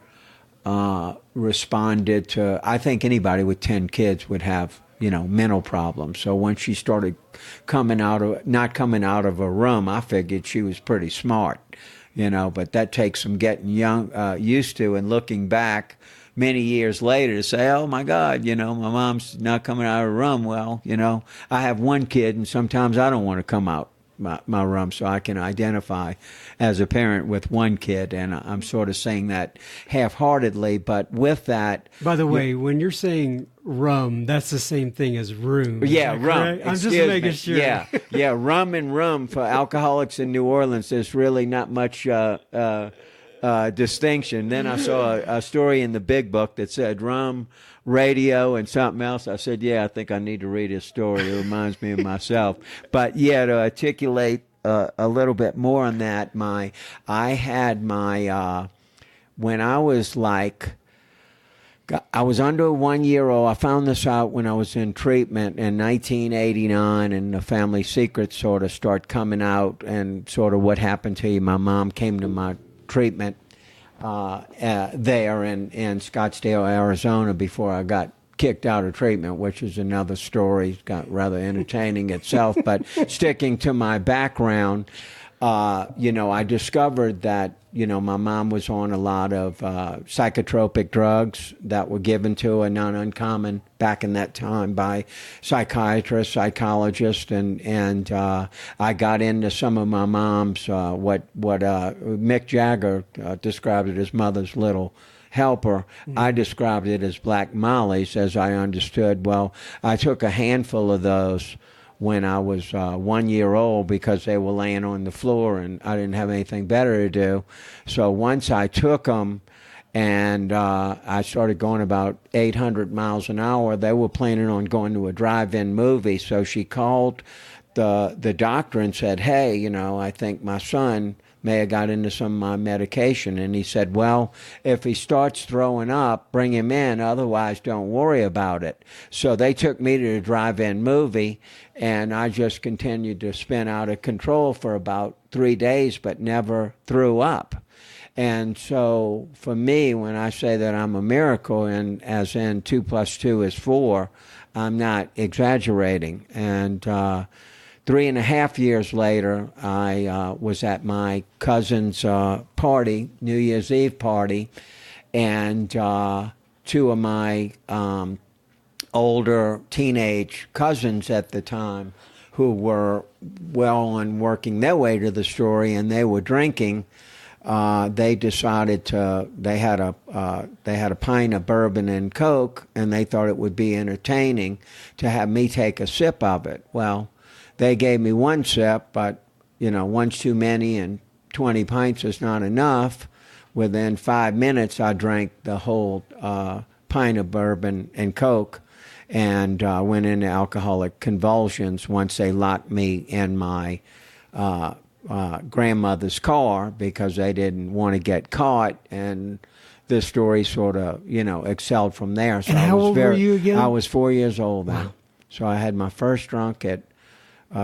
responded to, I think anybody with 10 kids would have, mental problems. So when she started not coming out of a room, I figured she was pretty smart, but that takes some getting used to, and looking back many years later to say, oh my God, my mom's not coming out of a room. Well, I have one kid, and sometimes I don't want to come out my room, so I can identify as a parent with one kid, and I'm sort of saying that half-heartedly, but with that... By the way, when you're saying rum, that's the same thing as room. Yeah, rum. Correct? I'm just making sure. Yeah, rum and rum for alcoholics in New Orleans, there's really not much distinction. Then I saw a story in the big book that said rum, radio, and something else. I said, I think I need to read his story. It reminds me of myself. But to articulate a little bit more on that, I had my when I was I was under 1 year old. I found this out when I was in treatment in 1989, and the family secrets sort of start coming out, and sort of what happened to you. My mom came to my treatment there in Scottsdale, Arizona, before I got kicked out of treatment, which is another story. It's got rather entertaining itself. But sticking to my background, I discovered that, my mom was on a lot of psychotropic drugs that were given to her, not uncommon back in that time, by psychiatrists, psychologists, and I got into some of my mom's, what Mick Jagger described it as mother's little helper. I described it as Black Molly's, as I understood. Well, I took a handful of those when I was 1 year old, because they were laying on the floor and I didn't have anything better to do. So once I took them, and I started going about 800 miles an hour, they were planning on going to a drive-in movie. So she called the doctor and said, hey, I think my son may have got into some of my medication. And he said, well, if he starts throwing up, bring him in. Otherwise, don't worry about it. So they took me to the drive-in movie, and I just continued to spin out of control for about 3 days, but never threw up. And so for me, when I say that I'm a miracle, and as in 2 + 2 is 4, I'm not exaggerating. And 3.5 years later, I was at my cousin's party, New Year's Eve party, and two of my older teenage cousins at the time, who were well on working their way to the story, and they were drinking. They decided they had a pint of bourbon and Coke, and they thought it would be entertaining to have me take a sip of it. Well, they gave me one sip, but, one's too many and 20 pints is not enough. Within 5 minutes, I drank the whole pint of bourbon and Coke, and went into alcoholic convulsions once they locked me in my grandmother's car, because they didn't want to get caught, and this story sort of, excelled from there. So and how old were you again? I was 4 years old then. Wow. So I had my first drunk at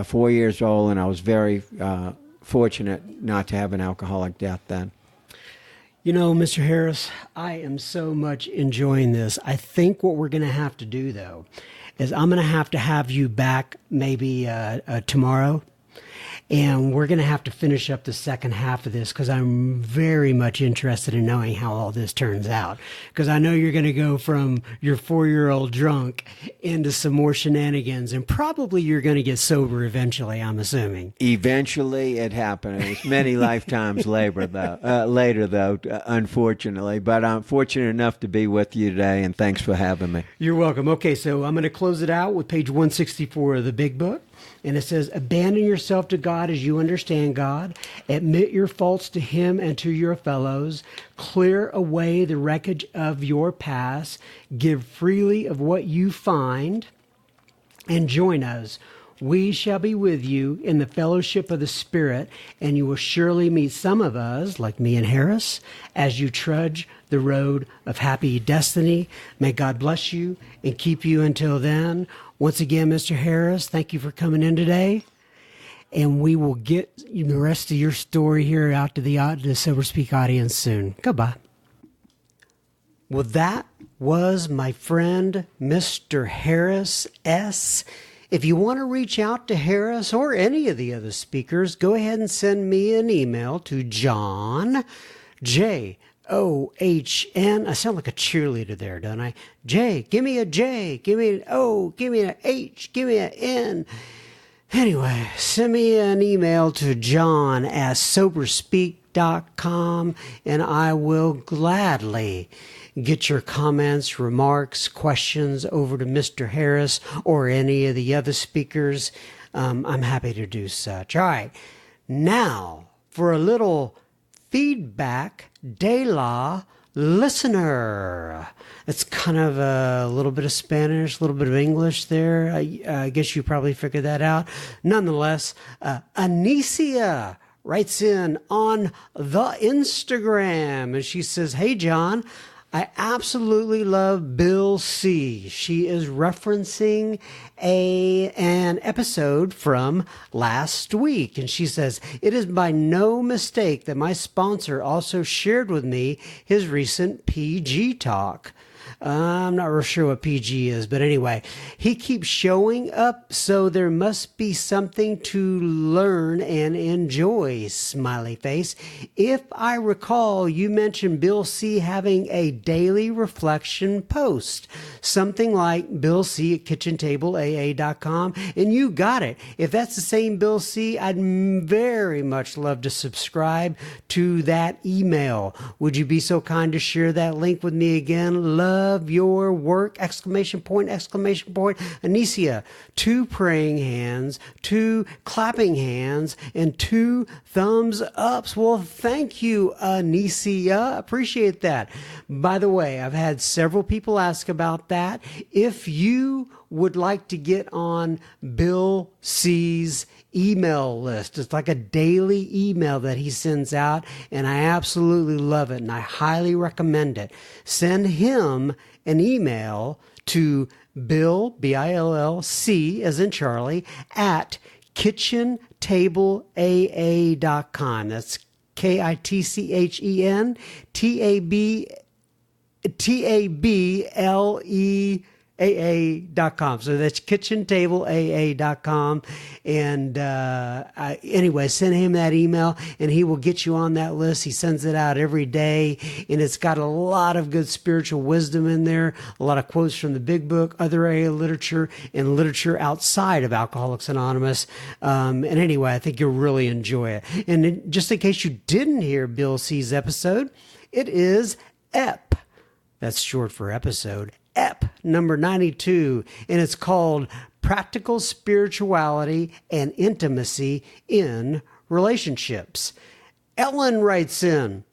4 years old, and I was very fortunate not to have an alcoholic death then. Mr. Harris, I am so much enjoying this. I think what we're going to have to do, though, is I'm going to have you back maybe tomorrow. And we're going to have to finish up the second half of this because I'm very much interested in knowing how all this turns out. Because I know you're going to go from your 4-year-old drunk into some more shenanigans, and probably you're going to get sober eventually, I'm assuming. Eventually, it happened. It was many lifetimes later, though, unfortunately. But I'm fortunate enough to be with you today, and thanks for having me. You're welcome. Okay, so I'm going to close it out with page 164 of the big book. And it says, abandon yourself to God as you understand God. Admit your faults to Him and to your fellows. Clear away the wreckage of your past. Give freely of what you find. And join us. We shall be with you in the fellowship of the Spirit, and you will surely meet some of us, like me and Harris, as you trudge the road of happy destiny. May God bless you and keep you until then. Once again, Mr. Harris, thank you for coming in today. And we will get the rest of your story here out to the Sober Speak audience soon. Goodbye. Well, that was my friend, Mr. Harris S. If you want to reach out to Harris or any of the other speakers, go ahead and send me an email to John, John. I sound like a cheerleader there, don't I? J, give me a J, give me an O, give me an H, give me an N. Anyway, send me an email to john@soberspeak.com, and I will gladly get your comments, remarks, questions over to Mr. Harris or any of the other speakers. I'm happy to do such. All right, now for a little feedback de la listener. It's kind of a little bit of Spanish, a little bit of English there. I guess you probably figured that out. Nonetheless, Anicia writes in on the Instagram, and she says, hey, John, I absolutely love Bill C. She is referencing an episode from last week. And she says, it is by no mistake that my sponsor also shared with me his recent PG talk. I'm not real sure what PG is, but anyway, he keeps showing up, so there must be something to learn and enjoy, smiley face. If I recall, you mentioned Bill C having a daily reflection post, something like Bill C at kitchentableaa.com, and you got it. If that's the same Bill C, I'd very much love to subscribe to that email. Would you be so kind to share that link with me again? Love your work, exclamation point, Anicia, 2 praying hands, 2 clapping hands, and 2 thumbs ups. Well, thank you, Anicia. Appreciate that. By the way, I've had several people ask about that. If you would like to get on Bill C's email list, it's like a daily email that he sends out, and I absolutely love it, and I highly recommend it. Send him an email to Bill, B-I-L-L-C, as in Charlie, at kitchentableaa.com. That's kitchentableaa.com. So that's kitchentableaa.com. And anyway, send him that email and he will get you on that list. He sends it out every day, and it's got a lot of good spiritual wisdom in there, a lot of quotes from the big book, other area literature, and literature outside of Alcoholics Anonymous. And anyway, I think you'll really enjoy it. And just in case you didn't hear Bill C's episode, it is EP. That's short for episode. EP number 92, and it's called Practical Spirituality and Intimacy in Relationships. Ellen writes in,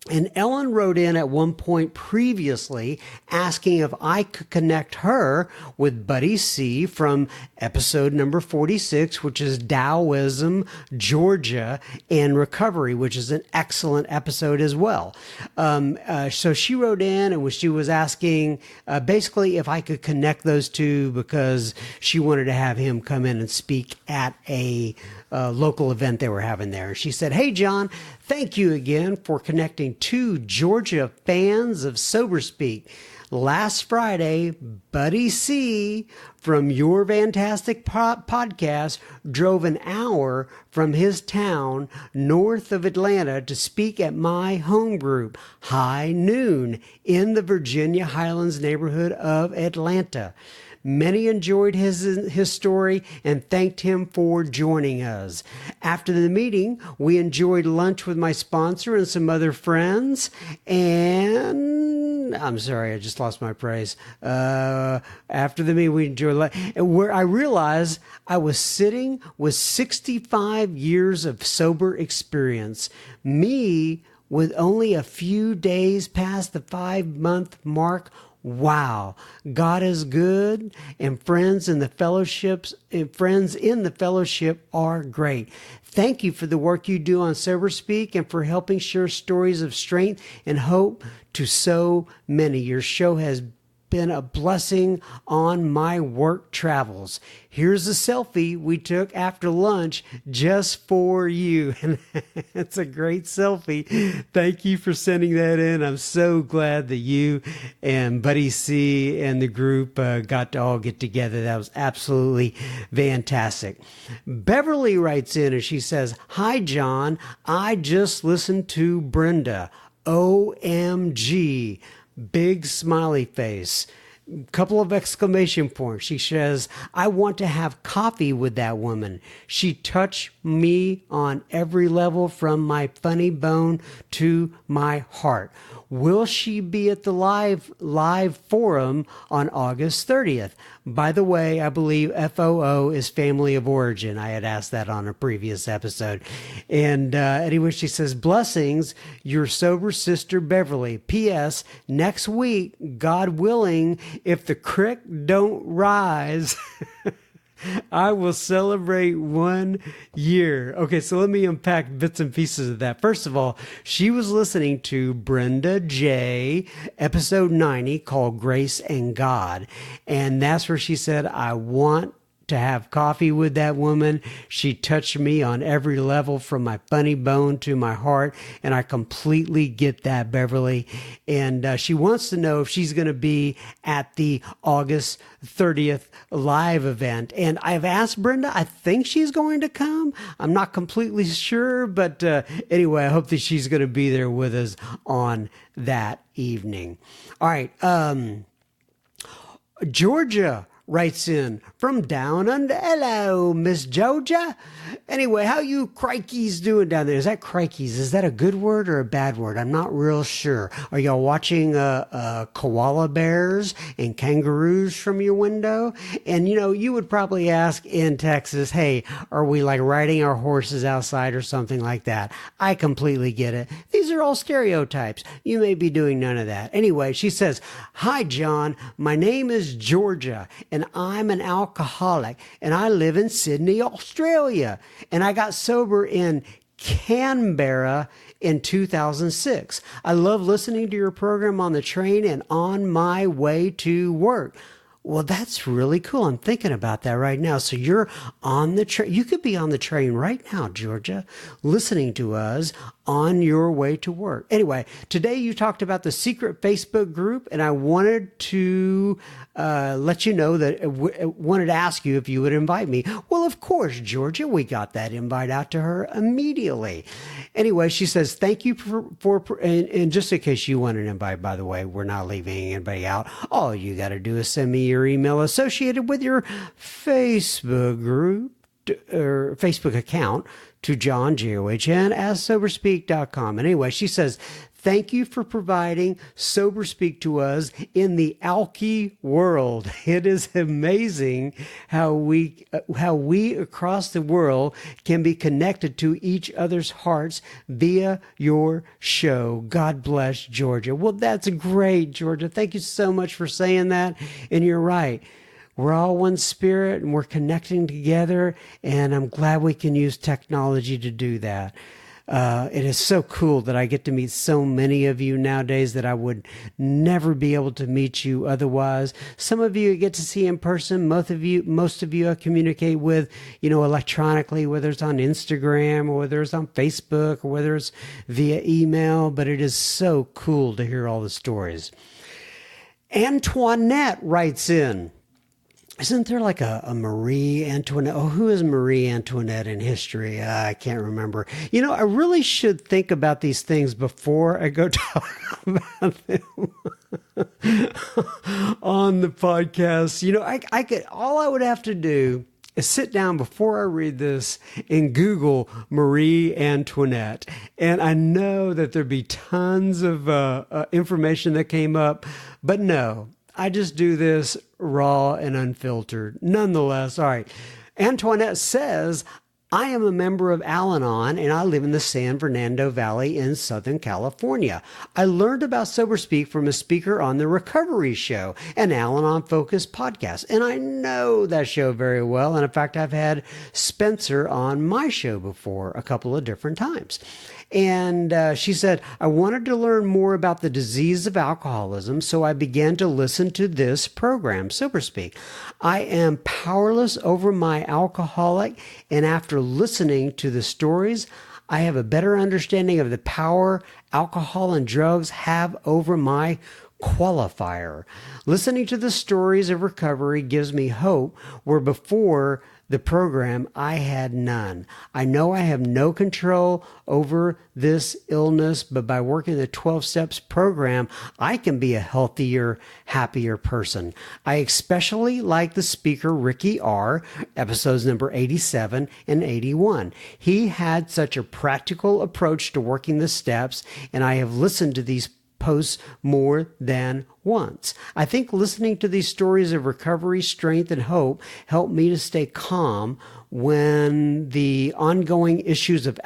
and Ellen wrote in at one point previously asking if I could connect her with Buddy C from episode number 46, which is Taoism, Georgia, and Recovery, which is an excellent episode as well. So she wrote in and she was asking basically if I could connect those two because she wanted to have him come in and speak at a local event they were having there. She said, hey, John, thank you again for connecting two Georgia fans of Sober Speak. last Friday, Buddy C from Your Fantastic Podcast drove an hour from his town north of Atlanta to speak at my home group, High Noon, in the Virginia Highlands neighborhood of Atlanta. Many enjoyed his story and thanked him for joining us. After the meeting, we enjoyed lunch with my sponsor and some other friends. And I'm sorry, I just lost my praise. After the meeting, we enjoyed lunch, where I realized I was sitting with 65 years of sober experience. Me with only a few days past the 5-month mark. Wow, God is good, and friends in the fellowship are great. Thank you for the work you do on Sober Speak and for helping share stories of strength and hope to so many. Your show has been a blessing on my work travels. Here's a selfie we took after lunch just for you. And it's a great selfie. Thank you for sending that in. I'm so glad that you and Buddy C and the group got to all get together. That was absolutely fantastic. Beverly writes in and she says, "Hi, John. I just listened to Brenda. OMG. Big smiley face. Couple of exclamation points. She says, I want to have coffee with that woman. She touched me on every level from my funny bone to my heart. Will she be at the live forum on August 30th? By the way, I believe FOO is family of origin. I had asked that on a previous episode. And anyway, she says, blessings, your sober sister Beverly. P.S. Next week, God willing, if the creek don't rise, I will celebrate 1 year. Okay, so let me unpack bits and pieces of that. First of all, she was listening to Brenda J, episode 90, called Grace and God. And that's where she said, I want to have coffee with that woman. She touched me on every level from my funny bone to my heart. And I completely get that, Beverly. And she wants to know if she's going to be at the August 30th live event. And I've asked Brenda, I think she's going to come. I'm not completely sure, but anyway, I hope that she's going to be there with us on that evening. All right. Georgia writes in from down under. Hello, Miss Georgia. Anyway, how you crikeys doing down there? Is that crikeys? Is that a good word or a bad word? I'm not real sure. Are y'all watching koala bears and kangaroos from your window? And, you would probably ask in Texas, hey, are we like riding our horses outside or something like that? I completely get it. These are all stereotypes. You may be doing none of that. Anyway, she says, hi, John. My name is Georgia, and I'm an alcoholic, and I live in Sydney, Australia. And I got sober in Canberra in 2006. I love listening to your program on the train and on my way to work. Well, that's really cool. I'm thinking about that right now. So you're on the train. You could be on the train right now, Georgia, listening to us on your way to work. Anyway, today you talked about the secret Facebook group, and I wanted to let you know that wanted to ask you if you would invite me. Well, of course, Georgia, we got that invite out to her immediately. Anyway, she says, thank you and just in case you want an invite, by the way, we're not leaving anybody out. All you got to do is send me your email associated with your Facebook group or Facebook account to John, John, at soberspeak.com. Anyway, she says, thank you for providing Sober Speak to us in the alky world. It is amazing how we across the world can be connected to each other's hearts via your show. God bless, Georgia. Well, that's great, Georgia. Thank you so much for saying that. And you're right. We're all one spirit and we're connecting together, and I'm glad we can use technology to do that. It is so cool that I get to meet so many of you nowadays that I would never be able to meet you otherwise. Some of you I get to see in person. Most of you I communicate with, electronically, whether it's on Instagram or whether it's on Facebook or whether it's via email. But it is so cool to hear all the stories. Antoinette writes in. Isn't there like a Marie Antoinette? Oh, who is Marie Antoinette in history? I can't remember. I really should think about these things before I go talk about them on the podcast. I could, all I would have to do is sit down before I read this and Google Marie Antoinette. And I know that there'd be tons of information that came up, but no. I just do this raw and unfiltered. Nonetheless, all right. Antoinette says, I am a member of Al-Anon and I live in the San Fernando Valley in Southern California. I learned about Sober Speak from a speaker on the Recovery Show, an Al-Anon focused podcast. And I know that show very well. And in fact, I've had Spencer on my show before a couple of different times. And she said, I wanted to learn more about the disease of alcoholism, so I began to listen to this program, Sober Speak. I am powerless over my alcoholic, and after listening to the stories, I have a better understanding of the power alcohol and drugs have over my qualifier. Listening to the stories of recovery gives me hope where before the program I had none. I know I have no control over this illness, but by working the 12 Steps program, I can be a healthier, happier person. I especially like the speaker Ricky R., episodes number 87 and 81. He had such a practical approach to working the steps, and I have listened to these posts more than once. I think listening to these stories of recovery, strength, and hope helped me to stay calm when the ongoing issues of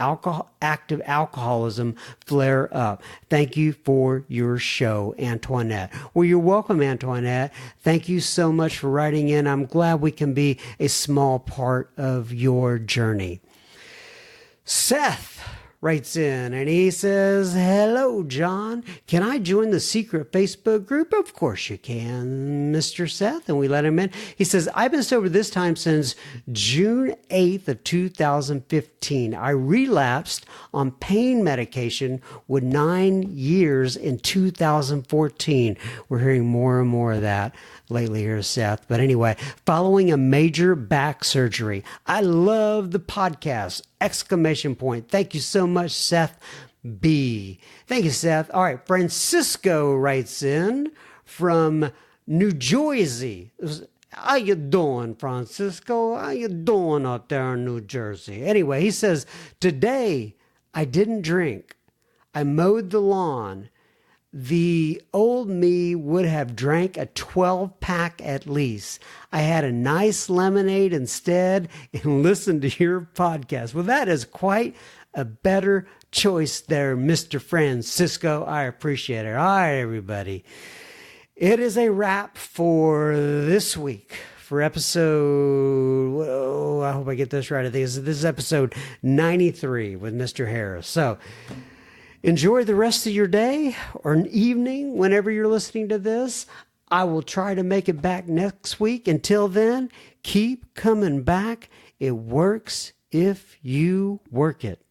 active alcoholism flare up. Thank you for your show, Antoinette. Well, you're welcome, Antoinette. Thank you so much for writing in. I'm glad we can be a small part of your journey. Seth writes in and he says, hello, John. Can I join the secret Facebook group? Of course you can, Mr. Seth. And we let him in. He says, I've been sober this time since June 8th of 2015. I relapsed on pain medication with 9 years in 2014. We're hearing more and more of that lately here, Seth. But anyway, following a major back surgery. I love the podcast! Exclamation point. Thank you so much, Seth B. Thank you, Seth. All right, Francisco writes in from New Jersey. How you doing, Francisco? How you doing out there in New Jersey? Anyway, he says, today I didn't drink. I mowed the lawn. The old me would have drank a 12-pack at least. I had a nice lemonade instead and listened to your podcast. Well, that is quite a better choice there, Mr. Francisco. I appreciate it. All right, everybody. It is a wrap for this week. For episode, I hope I get this right. I think this is episode 93 with Mr. Harris. So, enjoy the rest of your day or an evening whenever you're listening to this. I will try to make it back next week. Until then, keep coming back. It works if you work it.